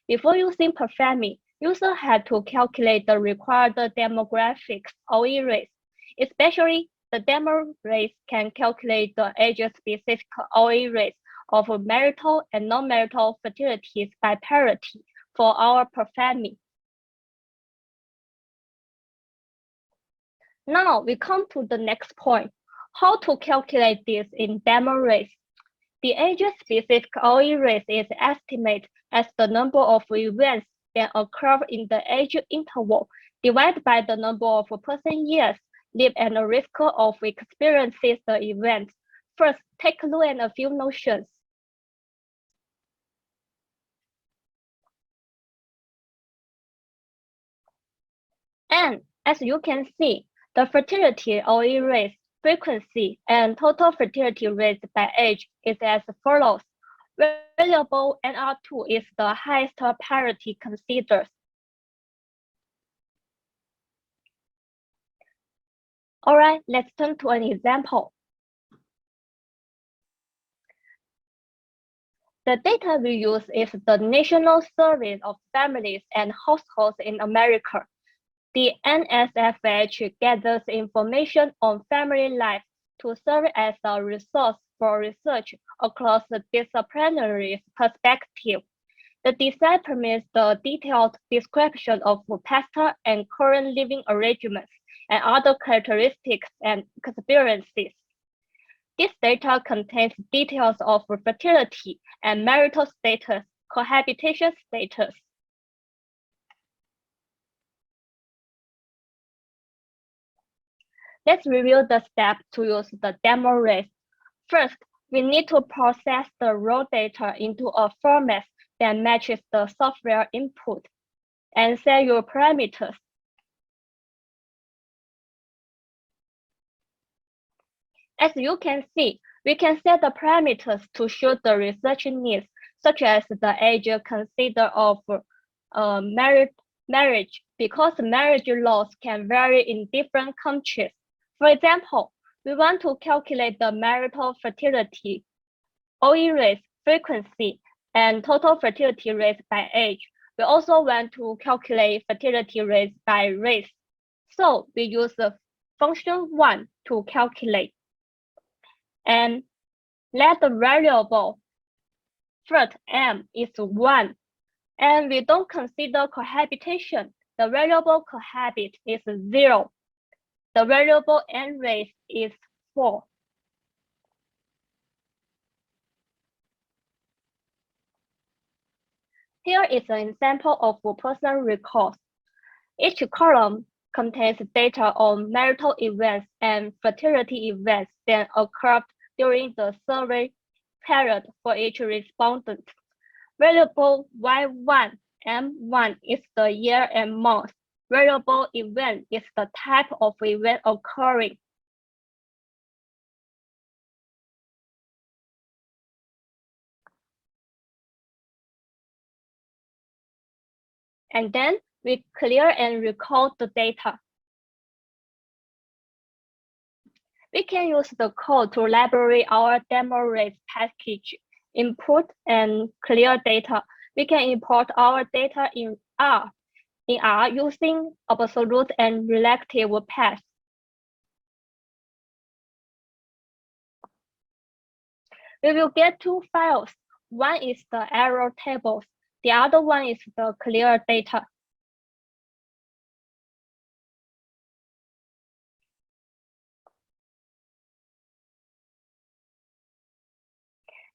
[SPEAKER 4] Before using ProFamy, users had to calculate the required demographics OE rates. Especially, the DemoRates can calculate the age-specific OE rates of marital and non-marital fertilities by parity for our ProFamy. Now we come to the next point. How to calculate this in DemoRates? The age-specific OE rate is estimated as the number of events that occur in the age interval divided by the number of person years lived and the risk of experiencing the event. First, take a look at a few notions. And as you can see, the fertility OE rate, frequency, and total fertility rate by age is as follows. Variable NR2 is the highest parity considered. All right, let's turn to an example. The data we use is the National Survey of Families and Households in America. The NSFH gathers information on family life to serve as a resource for research across the disciplinary perspective. The design permits the detailed description of past and current living arrangements and other characteristics and experiences. This data contains details of fertility and marital status, cohabitation status. Let's review the steps to use the DemoRates. First, we need to process the raw data into a format that matches the software input and set your parameters. As you can see, we can set the parameters to suit the research needs, such as the age considered of marriage, because marriage laws can vary in different countries. For example, we want to calculate the marital fertility, OE rate, frequency, and total fertility rate by age. We also want to calculate fertility rates by race. So we use the function 1 to calculate. And let the variable fert m is 1. And we don't consider cohabitation. The variable cohabit is 0. The variable n rate is 4. Here is an example of person records. Each column contains data on marital events and fertility events that occurred during the survey period for each respondent. Variable Y1, M1 is the year and month. Variable event is the type of event occurring. And then we clear and record the data. We can use the code to library our DemoRates package, input and clear data. We can import our data in R. In R using absolute and relative paths. We will get two files. One is the error tables. The other one is the clear data.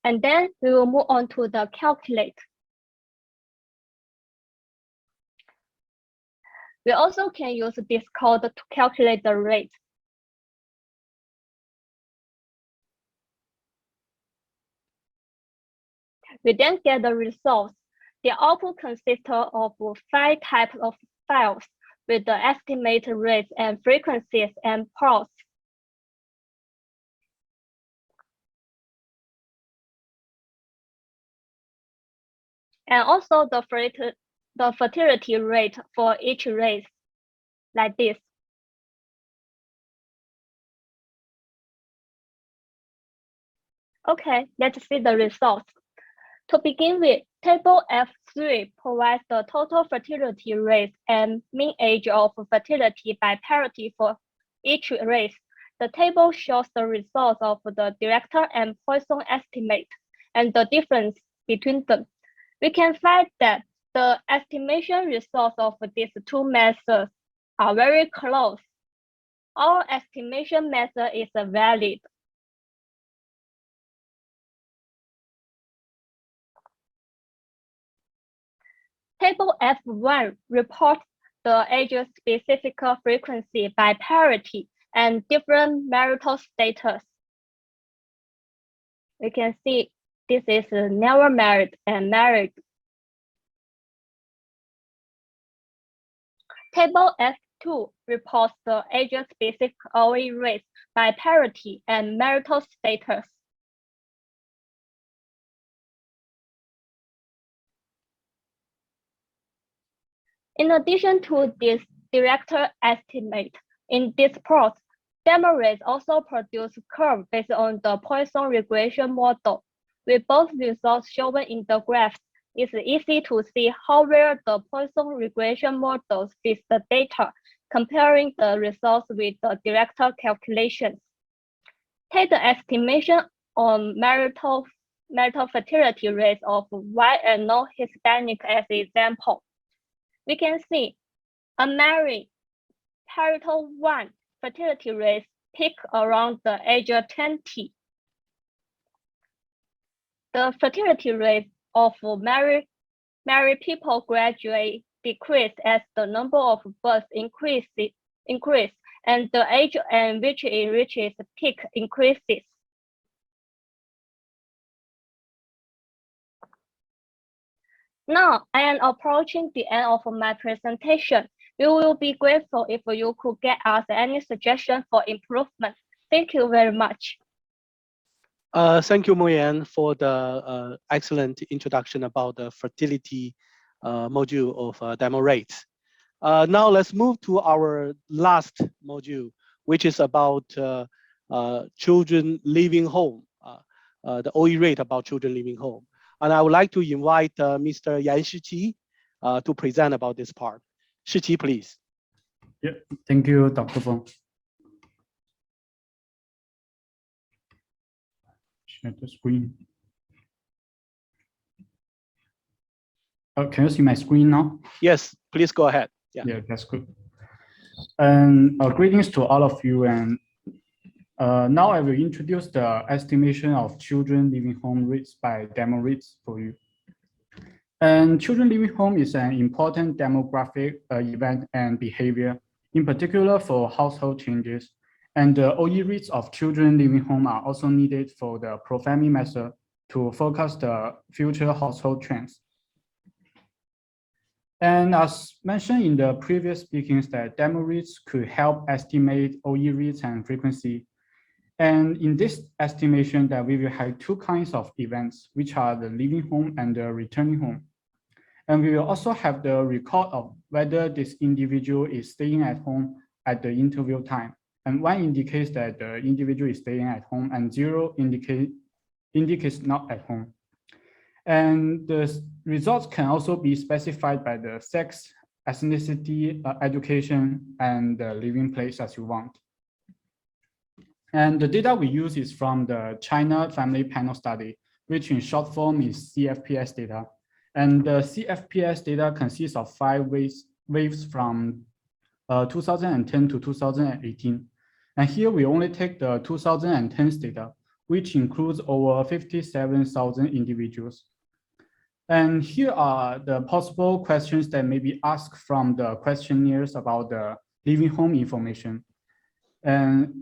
[SPEAKER 4] And then we will move on to the calculate. We also can use this code to calculate the rate. We then get the results. The output consists of 5 types of files with the estimated rates and frequencies and plots. And also the fertility rate for each race, like this. Okay, let's see the results. To begin with, table F3 provides the total fertility rate and mean age of fertility by parity for each race. The table shows the results of the director and Poisson estimate and the difference between them. We can find that the estimation results of these two methods are very close. our estimation method is valid. Table F1 reports the age-specific frequency by parity and different marital status. We can see this is never married and married. Table F2 reports the age-specific OE rates by parity and marital status. In addition to this direct estimate, in this plot, Damaris also produced curve based on the Poisson regression model. With both results shown in the graphs, it's easy to see how well the Poisson regression models fit the data, comparing the results with the direct calculations. Take the estimation on marital fertility rates of white and non-Hispanic as example. We can see unmarried parital 1 fertility rates peak around the age of 20. The fertility rate of married people gradually decrease as the number of births increase, and the age at which it reaches peak increases. Now, I am approaching the end of my presentation. We will be grateful if you could get us any suggestions for improvement. Thank you very much.
[SPEAKER 1] Thank you, Moyan, for the excellent introduction about the fertility module of DemoRates. Now let's move to our last module, which is about children leaving home, the OE rate about children leaving home. And I would like to invite Mr. Yan Shiqi to present about this part. Shiqi, please.
[SPEAKER 5] Yeah, thank you, Dr. Feng. Share the screen. Can you see my screen now?
[SPEAKER 1] Yes, please go ahead.
[SPEAKER 5] Yeah, that's good. And greetings to all of you. And now I will introduce the estimation of children leaving home rates by DemoRates for you. And children leaving home is an important demographic event and behavior, in particular for household changes. And the OE rates of children leaving home are also needed for the ProFamy method to forecast the future household trends. And as mentioned in the previous speakings, that DemoRates could help estimate OE rates and frequency. And in this estimation, that we will have two kinds of events, which are the leaving home and the returning home. And we will also have the record of whether this individual is staying at home at the interview time. And 1 indicates that the individual is staying at home, and 0 indicates not at home. And the results can also be specified by the sex, ethnicity, education, and the living place as you want. And the data we use is from the China Family Panel Study, which in short form is CFPS data. And the CFPS data consists of 5 waves from 2010 to 2018. And here we only take the 2010 data, which includes over 57,000 individuals. And here are the possible questions that may be asked from the questionnaires about the leaving home information. And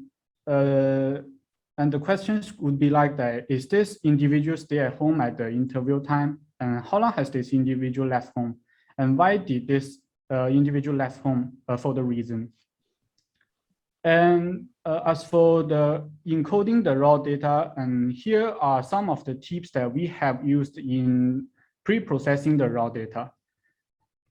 [SPEAKER 5] the questions would be like that: is this individual stay at home at the interview time? And how long has this individual left home? And why did this individual left home for the reason? And as for the encoding the raw data, and here are some of the tips that we have used in pre-processing the raw data.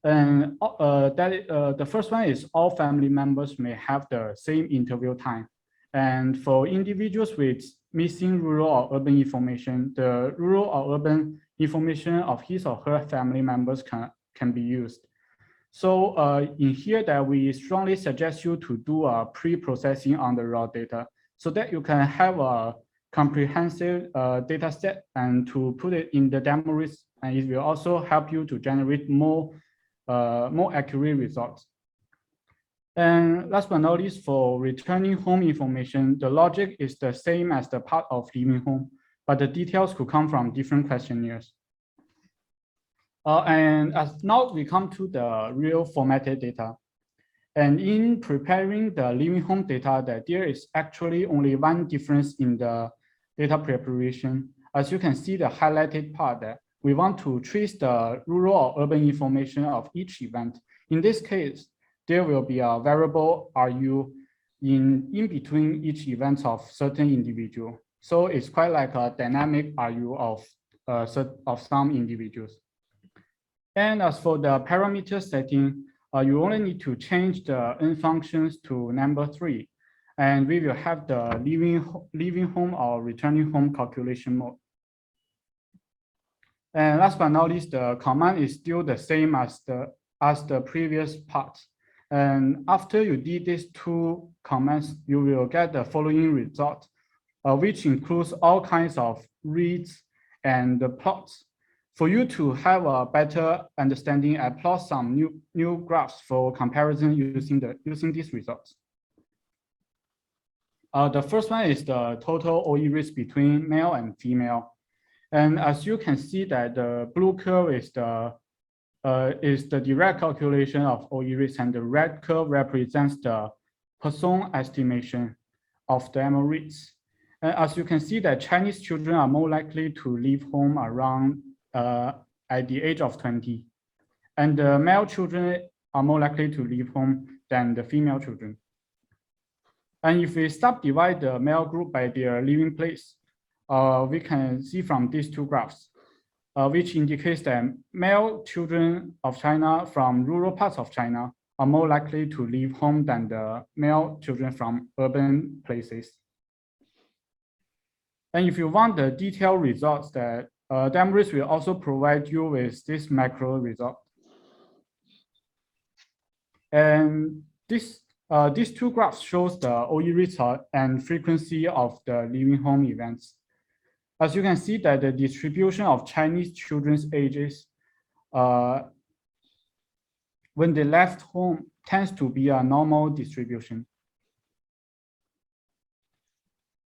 [SPEAKER 5] And the first one is all family members may have the same interview time. And for individuals with missing rural or urban information, the rural or urban information of his or her family members can be used. So in here that we strongly suggest you to do a pre-processing on the raw data so that you can have a comprehensive data set and to put it in the DemoRisk, and it will also help you to generate more accurate results. And last but not least, for returning home information, the logic is the same as the part of leaving home, but the details could come from different questionnaires. And as now we come to the real formatted data. And in preparing the leaving home data, that there is actually only one difference in the data preparation. As you can see, the highlighted part that we want to trace the rural or urban information of each event. In this case, there will be a variable RU in between each event of certain individual. So it's quite like a dynamic RU of some individuals. And as for the parameter setting, you only need to change the n functions to number 3, and we will have the leaving home or returning home calculation mode. And last but not least, the command is still the same as the previous part. And after you did these 2 commands, you will get the following result, which includes all kinds of reads and the plots. For you to have a better understanding, I plot some new graphs for comparison using these results. The first one is the total OE risk between male and female. And as you can see that the blue curve is the direct calculation of OE risk, and the red curve represents the person estimation of DemoRates. And as you can see that Chinese children are more likely to leave home around at the age of 20. And the male children are more likely to leave home than the female children. And if we subdivide the male group by their living place, we can see from these 2 graphs, which indicates that male children of China from rural parts of China are more likely to leave home than the male children from urban places. And if you want the detailed results, that Damaris will also provide you with this macro result. And these 2 graphs shows the OE rate and frequency of the leaving home events. As you can see that the distribution of Chinese children's ages when they left home tends to be a normal distribution.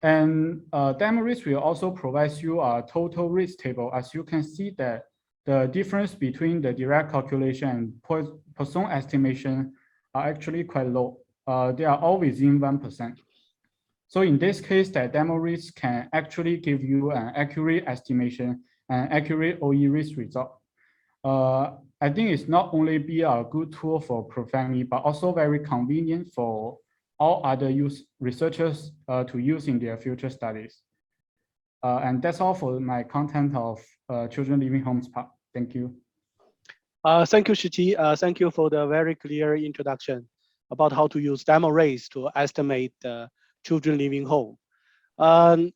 [SPEAKER 5] And Damaris will also provide you a total risk table. As you can see that the difference between the direct calculation and person estimation are actually quite low. They are all within 1%. So in this case, that Damaris can actually give you an accurate estimation and accurate OE risk result. I think it's not only be a good tool for ProFamy, but also very convenient for all other researchers to use in their future studies. And that's all for my content of children leaving homes part. Thank you.
[SPEAKER 1] Thank you, Shiqi. Thank you for the very clear introduction about how to use DemoRates to estimate children leaving home.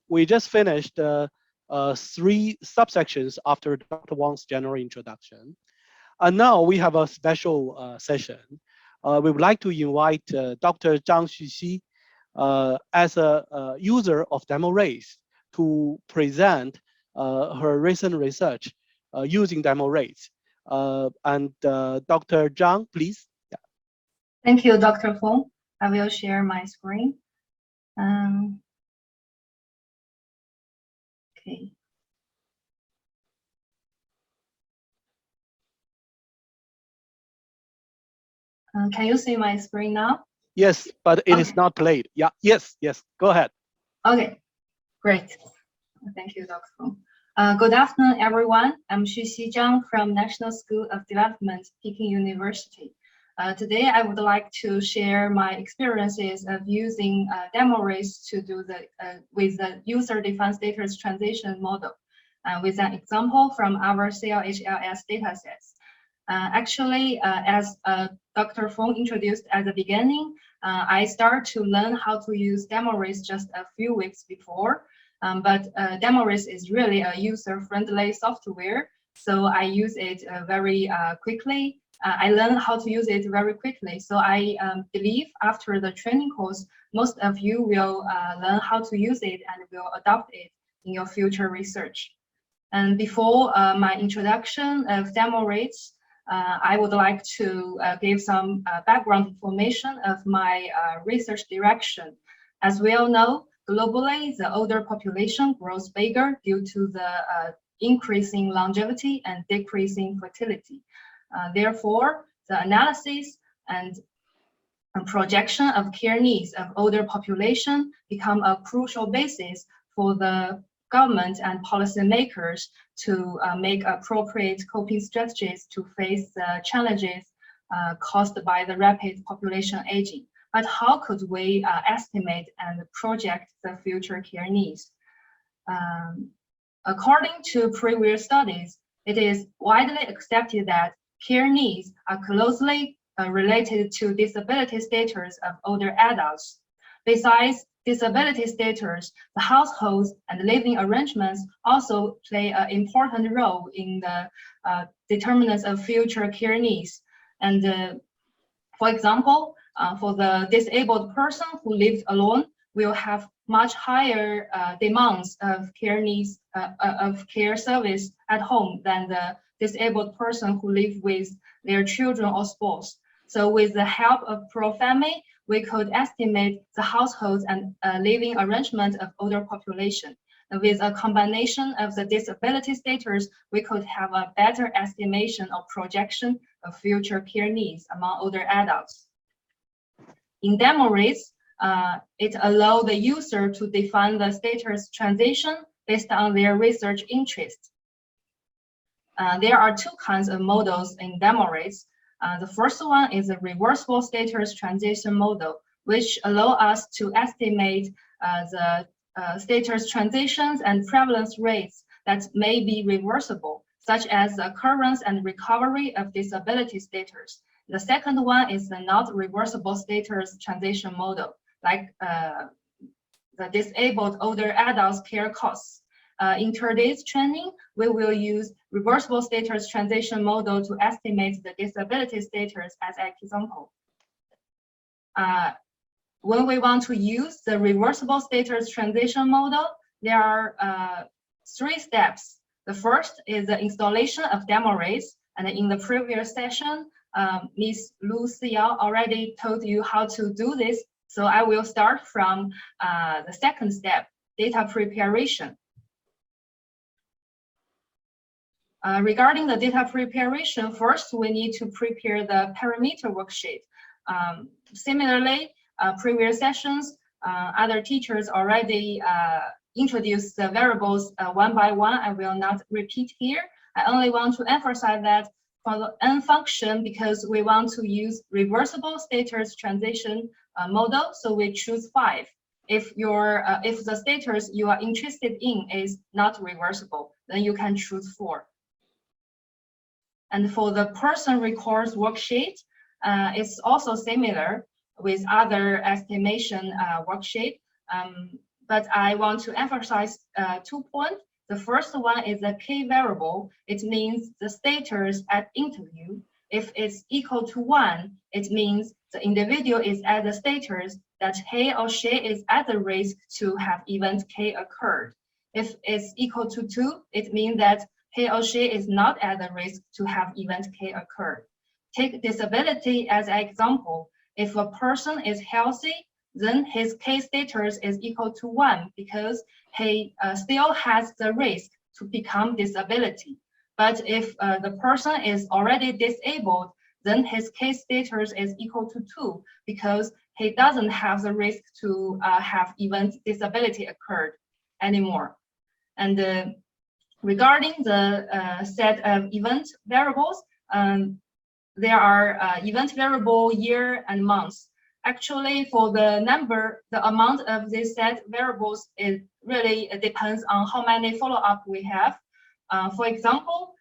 [SPEAKER 1] We just finished 3 subsections after Dr. Wang's general introduction. And now we have a special session. We would like to invite Dr. Zhang Xuxi as a user of DemoRates to present her recent research using DemoRates. And Dr. Zhang, please. Yeah.
[SPEAKER 6] Thank you, Dr. Feng. I will share my screen. Okay. Can you see my screen now?
[SPEAKER 1] Yes, but it is not played. Yeah, yes, go ahead.
[SPEAKER 6] Okay, great. Thank you, Dr. Feng. Good afternoon, everyone. I'm Xuxi Zhang from National School of Development, Peking University. Today, I would like to share my experiences of using DemoRates to do with the user-defined status transition model, with an example from our CLHLS datasets. Actually, as Dr. Feng introduced at the beginning, I started to learn how to use DemoRates just a few weeks before, but DemoRates is really a user-friendly software, so I use it very quickly. I learned how to use it very quickly, so I believe after the training course, most of you will learn how to use it and will adopt it in your future research. And before my introduction of DemoRates, I would like to give some background information of my research direction. As we all know, globally, the older population grows bigger due to the increasing longevity and decreasing fertility. Therefore, the analysis and projection of care needs of older population become a crucial basis for the government and policymakers to make appropriate coping strategies to face the challenges caused by the rapid population aging. But how could we estimate and project the future care needs? According to previous studies, it is widely accepted that care needs are closely related to disability status of older adults. Besides disability status, the households and living arrangements also play an important role in the determinants of future care needs. And for example, for the disabled person who lives alone, will have much higher demands of care needs, of care service at home than the disabled person who lives with their children or spouse. So with the help of ProFamy, we could estimate the households and living arrangement of older population. And with a combination of the disability status, we could have a better estimation or projection of future care needs among older adults. In DemoRates, it allows the user to define the status transition based on their research interest. There are two kinds of models in DemoRates. The first one is a reversible status transition model, which allows us to estimate the status transitions and prevalence rates that may be reversible, such as the occurrence and recovery of disability status. The second one is the not reversible status transition model, like the disabled older adults care costs. In today's training, we will use reversible status transition model to estimate the disability status as an example. When we want to use the reversible status transition model, there are 3 steps. The first is the installation of DemoRates, and in the previous session, Ms. Lu Siyao already told you how to do this. So I will start from the second step, data preparation. Regarding the data preparation, first we need to prepare the parameter worksheet. Similarly, previous sessions, other teachers already introduced the variables one by one. I will not repeat here. I only want to emphasize that for the N function, because we want to use reversible status transition model, so we choose 5. If the status you are interested in is not reversible, then you can choose 4. And for the person records worksheet, it's also similar with other estimation worksheet. But I want to emphasize 2 points. The first one is the K variable. It means the status at interview. If it's equal to 1, it means the individual is at the status that he or she is at the risk to have event K occurred. If it's equal to 2, it means that he or she is not at the risk to have event K occurred. Take disability as an example. If a person is healthy, then his K status is equal to 1 because he still has the risk to become disability. But if the person is already disabled, then his K status is equal to 2 because he doesn't have the risk to have event disability occurred anymore. And regarding the set of event variables, there are event variable year and months. Actually, for the amount of this set variables, it really depends on how many follow-up we have. For example,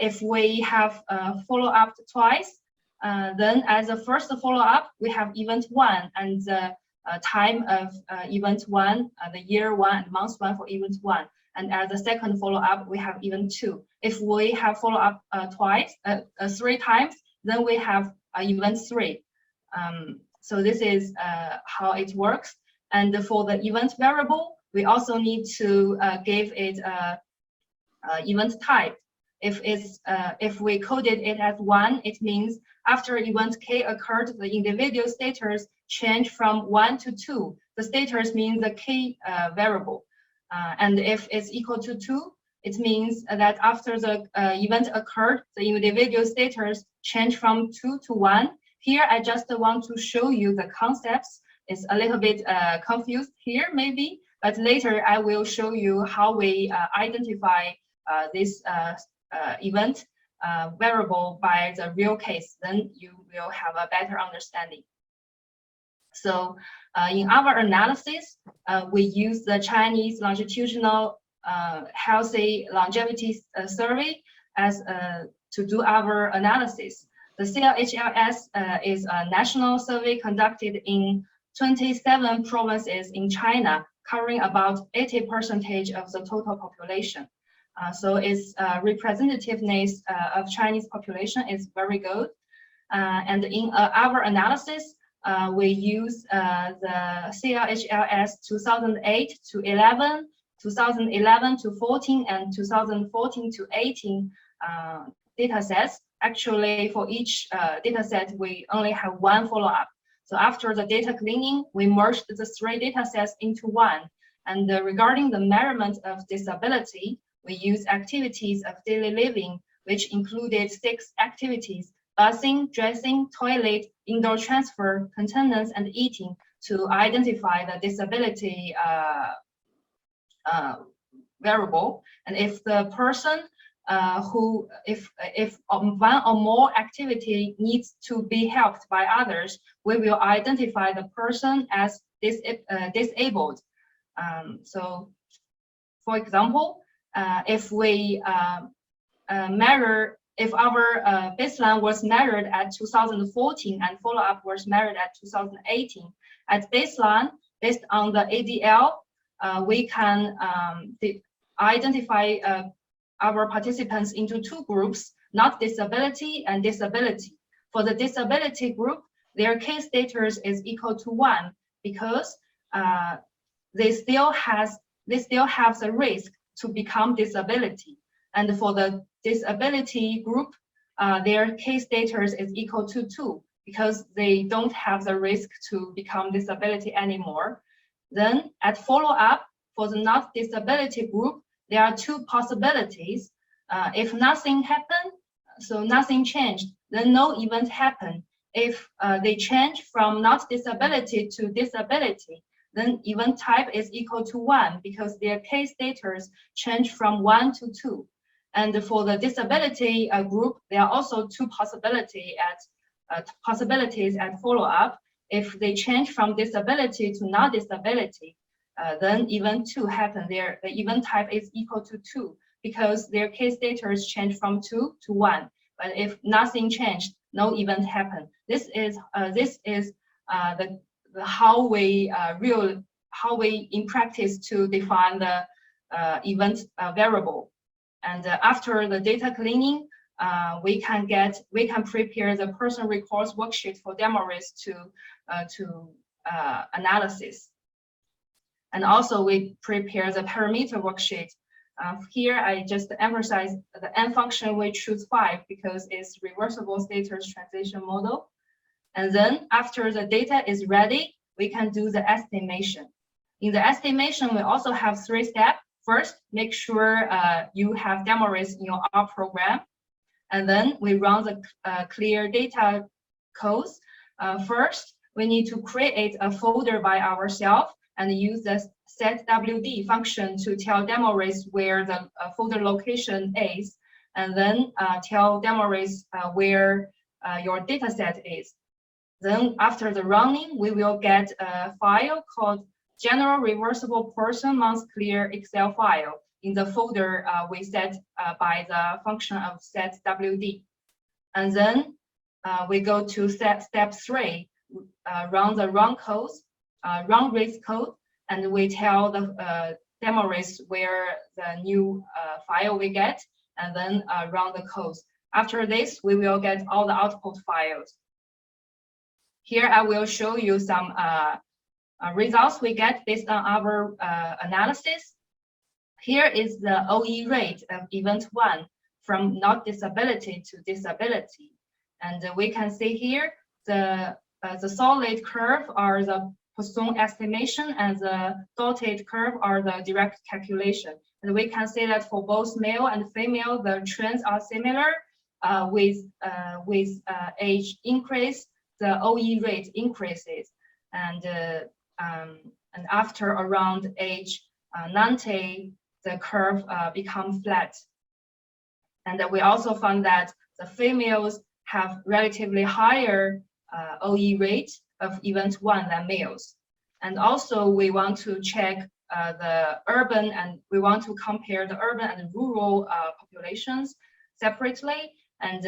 [SPEAKER 6] if we have follow-up twice, then as a first follow-up, we have event 1 and the time of event 1, the year 1 and month 1 for event 1. And as the second follow-up, we have event 2. If we have follow-up 3 times, then we have event 3. So this is how it works. And for the event variable, we also need to give it event type. If we coded it as 1, it means after event K occurred, the individual status changed from 1 to 2. The status means the K variable. And if it's equal to 2, it means that after the event occurred, the individual status changed from 2 to 1. Here, I just want to show you the concepts. It's a little bit confused here, maybe, but later I will show you how we identify this event variable by the real case. Then you will have a better understanding. So in our analysis, we use the Chinese longitudinal healthy longevity survey as to do our analysis. The CLHLS is a national survey conducted in 27 provinces in China, covering about 80% of the total population. So its representativeness of Chinese population is very good. And in our analysis, we use the CLHLS 2008 to 11, 2011 to 14, and 2014 to 18 data sets. Actually, for each data set, we only have one follow-up. So after the data cleaning, we merged the 3 data sets into one. And regarding the measurement of disability, we use activities of daily living, which included 6 activities: bathing, dressing, toilet, indoor transfer, maintenance, and eating, to identify the disability variable. And if the person if one or more activity needs to be helped by others, we will identify the person as disabled. So, for example, if we if our baseline was measured at 2014 and follow-up was measured at 2018, at baseline, based on the ADL, we can identify our participants into 2 groups, not disability and disability. For the disability group, their case status is equal to 1 because they still have the risk to become disability. And for the disability group, their case status is equal to 2 because they don't have the risk to become disability anymore. Then at follow-up, for the not disability group, there are 2 possibilities. If nothing happened, so nothing changed, then no event happened. If they change from not disability to disability, then event type is equal to 1 because their case status changed from 1 to 2. And for the disability group, there are also 2 possibilities at follow-up. If they change from disability to not disability, then event 2 happened. The event type is equal to 2 because their case status changed from 2 to 1. But if nothing changed, no event happened. This is how we in practice to define the event variable. And after the data cleaning, we can prepare the person records worksheet for Damaris to analysis. And also we prepare the parameter worksheet. Here I just emphasize the N function, we choose 5 because it's reversible status transition model. And then after the data is ready, we can do the estimation. In the estimation, we also have 3 steps. First, make sure you have Damaris in your R program. And then we run the clear data codes. First, we need to create a folder by ourselves and use the setWD function to tell Damaris where the folder location is, and then tell Damaris where your data set is. Then after the running, we will get a file called General Reversible Person Month Clear Excel file in the folder we set by the function of setWD. And then we go to step 3, run the RunRate code, and we tell the Damaris where the new file we get, and then run the codes. After this, we will get all the output files. Here I will show you some results we get based on our analysis. Here is the OE rate of event 1 from not disability to disability. And we can see here the solid curve are the Poisson estimation, and the dotted curve are the direct calculation. And we can see that for both male and female, the trends are similar. With age increase, the OE rate increases, and after around age 90, the curve becomes flat. And we also found that the females have relatively higher OE rate of event 1 than males. And also we want to check the urban, and we want to compare the urban and rural populations separately. And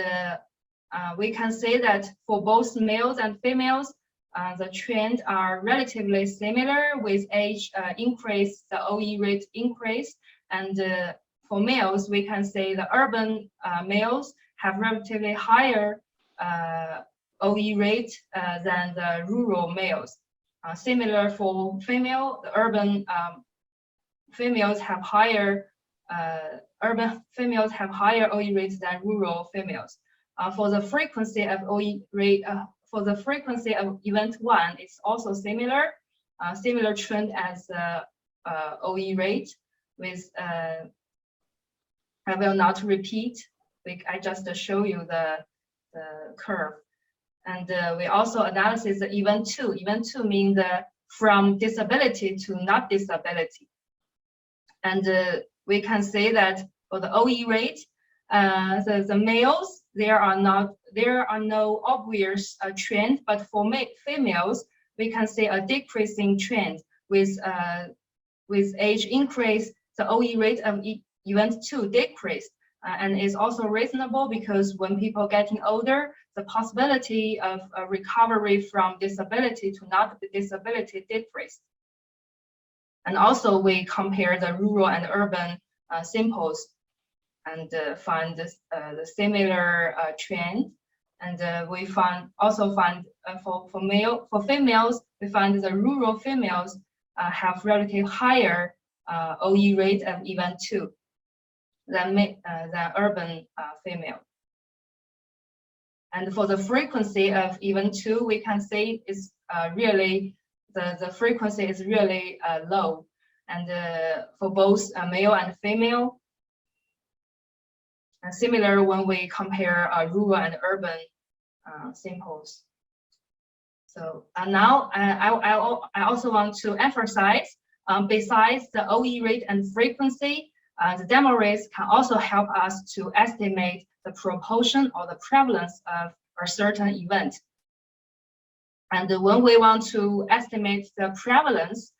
[SPEAKER 6] we can say that for both males and females, the trends are relatively similar. With age increase, the OE rate increase. And for males, we can say the urban males have relatively higher OE rate than the rural males. Similar for female, the urban females have higher urban females have higher OE rates than rural females. For the frequency of OE rate, for the frequency of event 1, it's also similar, similar trend as the OE rate. With I will not repeat. I just show you the curve. And we also analysis the event 2. Event 2 means from disability to not disability. And we can say that for the OE rate, the males, there are no obvious trend, but for females, we can see a decreasing trend. With age increase, the OE rate of event 2 decreased, and is also reasonable because when people getting older, the possibility of recovery from disability to not disability decreased. And also we compare the rural and urban samples and find the similar trend. And we also find for females, we find the rural females have relatively higher OE rate of event 2 than urban female. And for the frequency of event 2, we can say is really the frequency is really low, and for both male and female. And similar when we compare rural and urban samples. So now I also want to emphasize, besides the OE rate and frequency, the DemoRates can also help us to estimate the proportion or the prevalence of a certain event. And when we want to estimate the prevalence,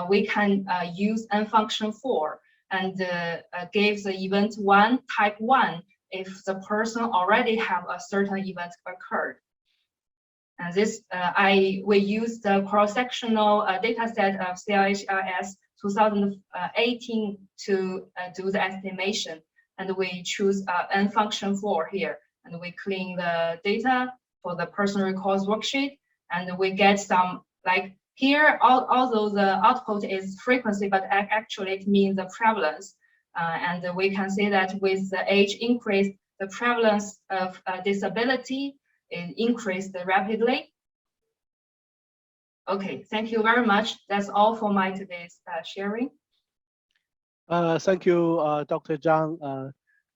[SPEAKER 6] we can use n function 4 and give the event 1 type 1 if the person already have a certain event occurred. And this we use the cross-sectional data set of CLHRS 2018 to do the estimation, and we choose n function 4 here, and we clean the data for the person records worksheet, and we get some, like here, although the output is frequency, but actually it means the prevalence, and we can see that with the age increase, the prevalence of disability is increased rapidly. Okay, thank you very much. That's all for my today's sharing.
[SPEAKER 1] Thank you, Dr. Zhang,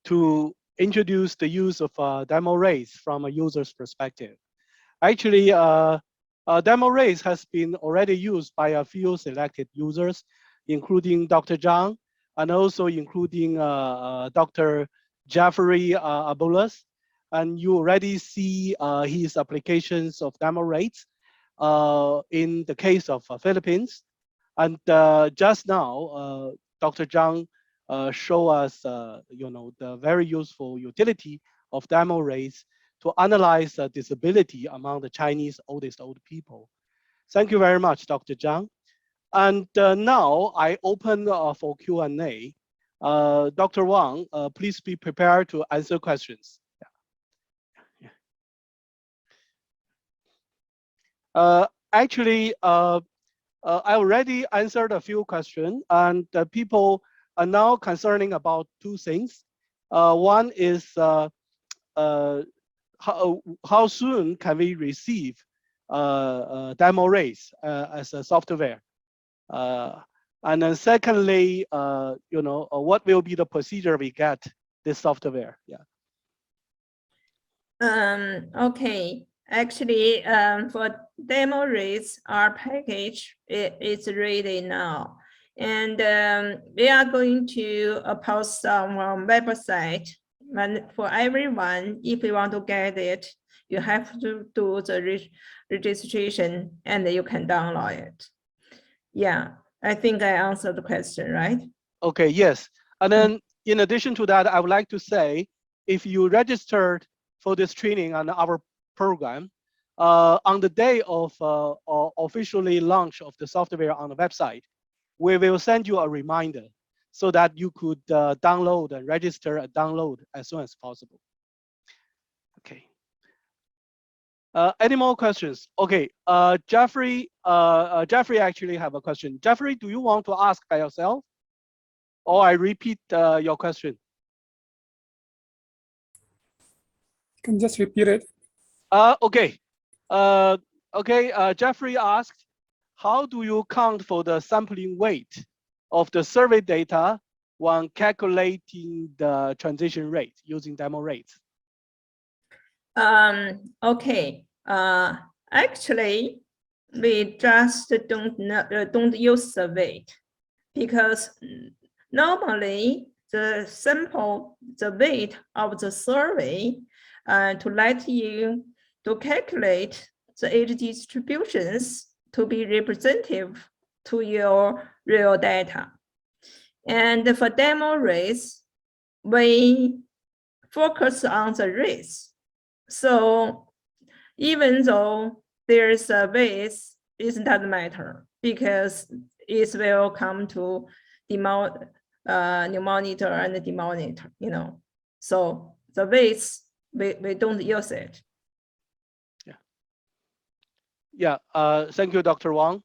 [SPEAKER 1] to introduce the use of DemoRates from a user's perspective. Actually, DemoRates has been already used by a few selected users, including Dr. Zhang, and also including Dr. Jeffrey Abulas. And you already see his applications of DemoRates in the case of Philippines. And just now, Dr. Zhang show us, the very useful utility of DemoRates to analyze disability among the Chinese old people. Thank you very much, Dr. Zhang. And now I open for Q&A. Dr. Wang, please be prepared to answer questions. Actually, I already answered a few questions, and people are now concerning about two things. One is how soon can we receive DemoRates as a software? And then secondly, what will be the procedure we get this software? Yeah.
[SPEAKER 2] Okay. Actually, for DemoRates, our package is ready now. And we are going to post on our website. And for everyone, if you want to get it, you have to do the registration and you can download it. Yeah, I think I answered the question, right?
[SPEAKER 1] Okay, yes. And then in addition to that, I would like to say, if you registered for this training on our program, on the day of officially launch of the software on the website, we will send you a reminder so that you could download and register and download as soon as possible. Okay. Any more questions? Okay, Jeffrey actually have a question. Jeffrey, do you want to ask by yourself? Or I repeat your question?
[SPEAKER 7] You can just repeat it.
[SPEAKER 1] Okay. Jeffrey asked, how do you count for the sampling weight of the survey data when calculating the transition rate using DemoRates?
[SPEAKER 2] Okay. Actually, we just don't use the weight because normally the weight of the survey to let you to calculate the age distributions to be representative to your real data. And for DemoRates, we focus on the race. So even though there's a base, it doesn't matter because it will come to numerator and the denominator, So the base, we don't use it.
[SPEAKER 1] Yeah, thank you, Dr. Wang.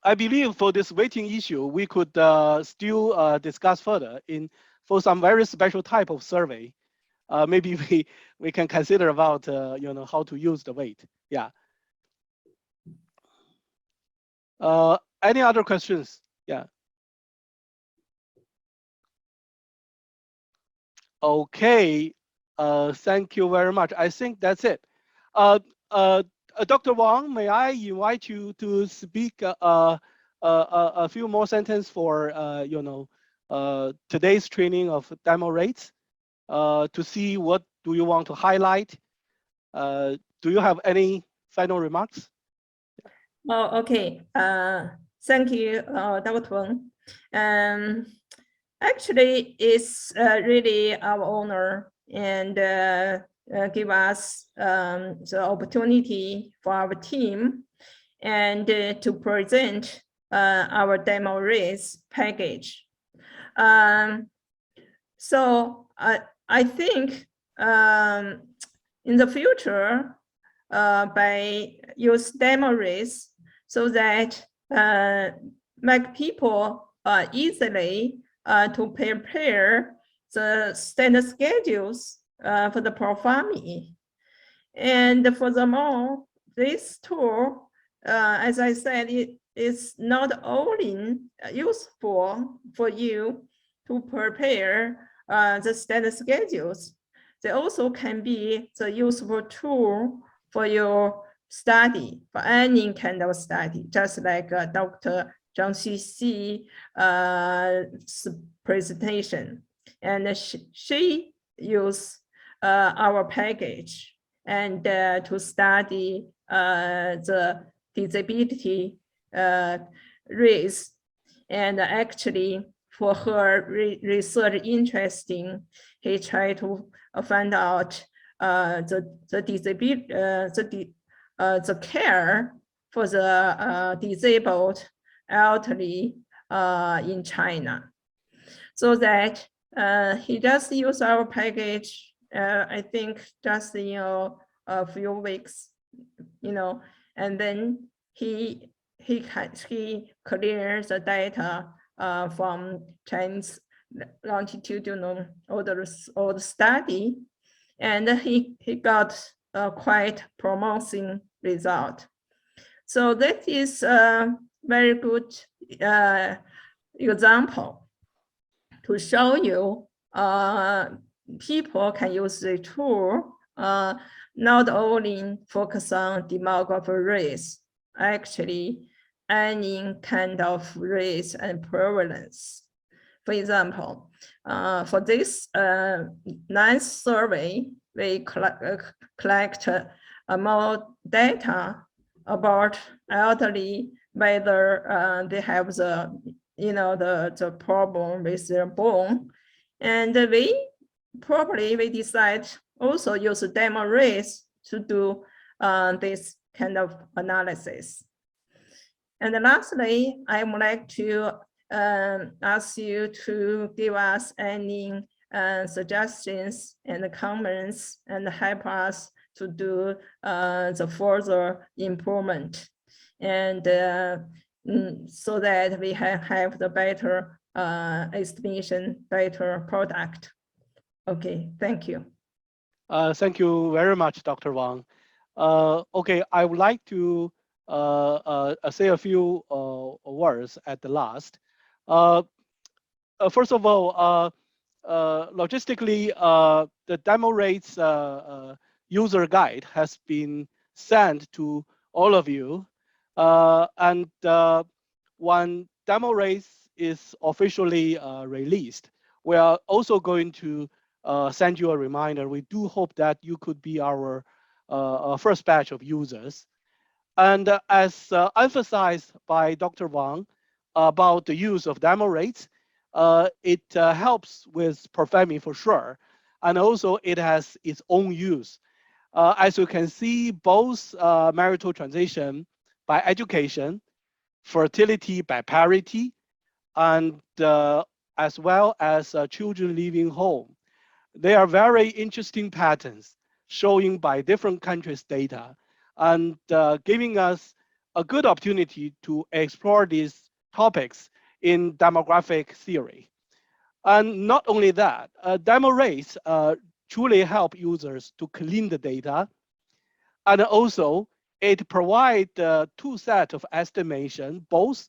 [SPEAKER 1] I believe for this weighting issue, we could still discuss further for some very special type of survey. Maybe we can consider about how to use the weight. Yeah. Any other questions? Yeah. Okay. Thank you very much. I think that's it. Dr. Wang, may I invite you to speak a few more sentences for today's training of DemoRates to see what do you want to highlight? Do you have any final remarks?
[SPEAKER 2] Oh, okay. Thank you, Dr. Wang. Actually, it's really our honor and give us the opportunity for our team and to present our DemoRates package. So I think in the future, by use DemoRates so that make people easily to prepare the standard schedules for the ProFamy. And furthermore, this tool, as I said, it is not only useful for you to prepare the standard schedules, they also can be the useful tool for your study, for any kind of study, just like Dr. Zhang Xixi presentation. And she used our package and to study the disability rates. And actually, for her research interesting, he tried to find out the care for the disabled elderly in China, so that he just used our package. I think just a few weeks, and then he clears the data from Chinese longitudinal order study, and he got a quite promising result. So that is a very good example to show you people can use the tool not only focus on demographic race, actually any kind of race and prevalence. For example, for this ninth survey, we collect more data about elderly, whether they have the the problem with their bone, and we decide also use DemoRates to do this kind of analysis. And lastly, I would like to ask you to give us any suggestions and comments and help us to do the further improvement, and so that we have the better estimation, better product. Okay, thank you.
[SPEAKER 1] Thank you very much, Dr. Wang. Okay, I would like to say a few words at the last. First of all, logistically, the DemoRates user guide has been sent to all of you. And when DemoRates is officially released, we are also going to send you a reminder. We do hope that you could be our first batch of users. And as emphasized by Dr. Wang about the use of DemoRates, it helps with ProFamy for sure. And also it has its own use. As you can see, both marital transition by education, fertility by parity, and as well as children leaving home. They are very interesting patterns showing by different countries' data and giving us a good opportunity to explore these topics in demographic theory. And not only that, DemoRates truly help users to clean the data. And also, it provides two sets of estimation, both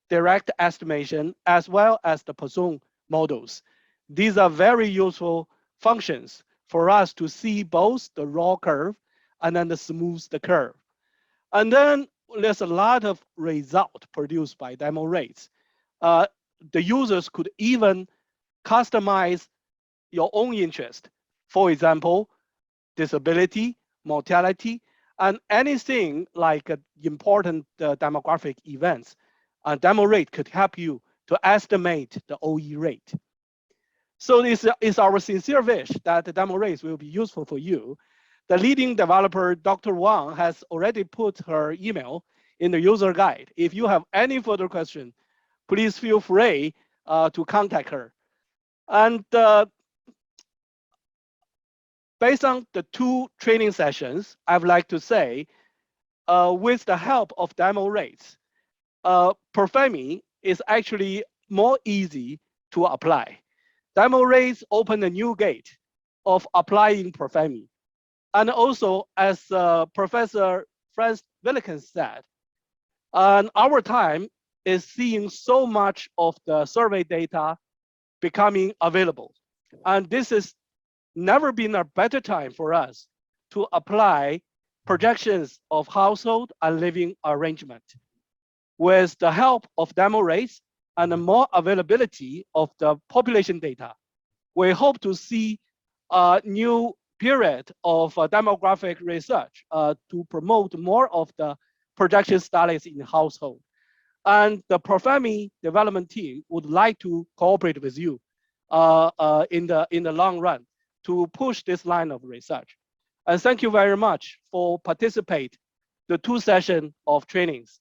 [SPEAKER 1] direct estimation as well as the Poisson models. These are very useful functions for us to see both the raw curve and then the smooth the curve. And then there's a lot of result produced by DemoRates. The users could even customize your own interest. For example, disability, mortality, and anything like important demographic events. DemoRate could help you to estimate the OE rate. So this is our sincere wish that the DemoRates will be useful for you. The leading developer, Dr. Wang, has already put her email in the user guide. If you have any further question, please feel free to contact her. And based on the two training sessions, I would like to say, with the help of DemoRates, ProFamy is actually more easy to apply. DemoRates opened a new gate of applying ProFamy. And also, as Professor Franz Willikens said, our time is seeing so much of the survey data becoming available. And this has never been a better time for us to apply projections of household and living arrangement. With the help of DemoRates and the more availability of the population data, we hope to see a new period of demographic research to promote more of the projection studies in household. And the ProFamy development team would like to cooperate with you in the long run to push this line of research. And thank you very much for participate the two sessions of trainings.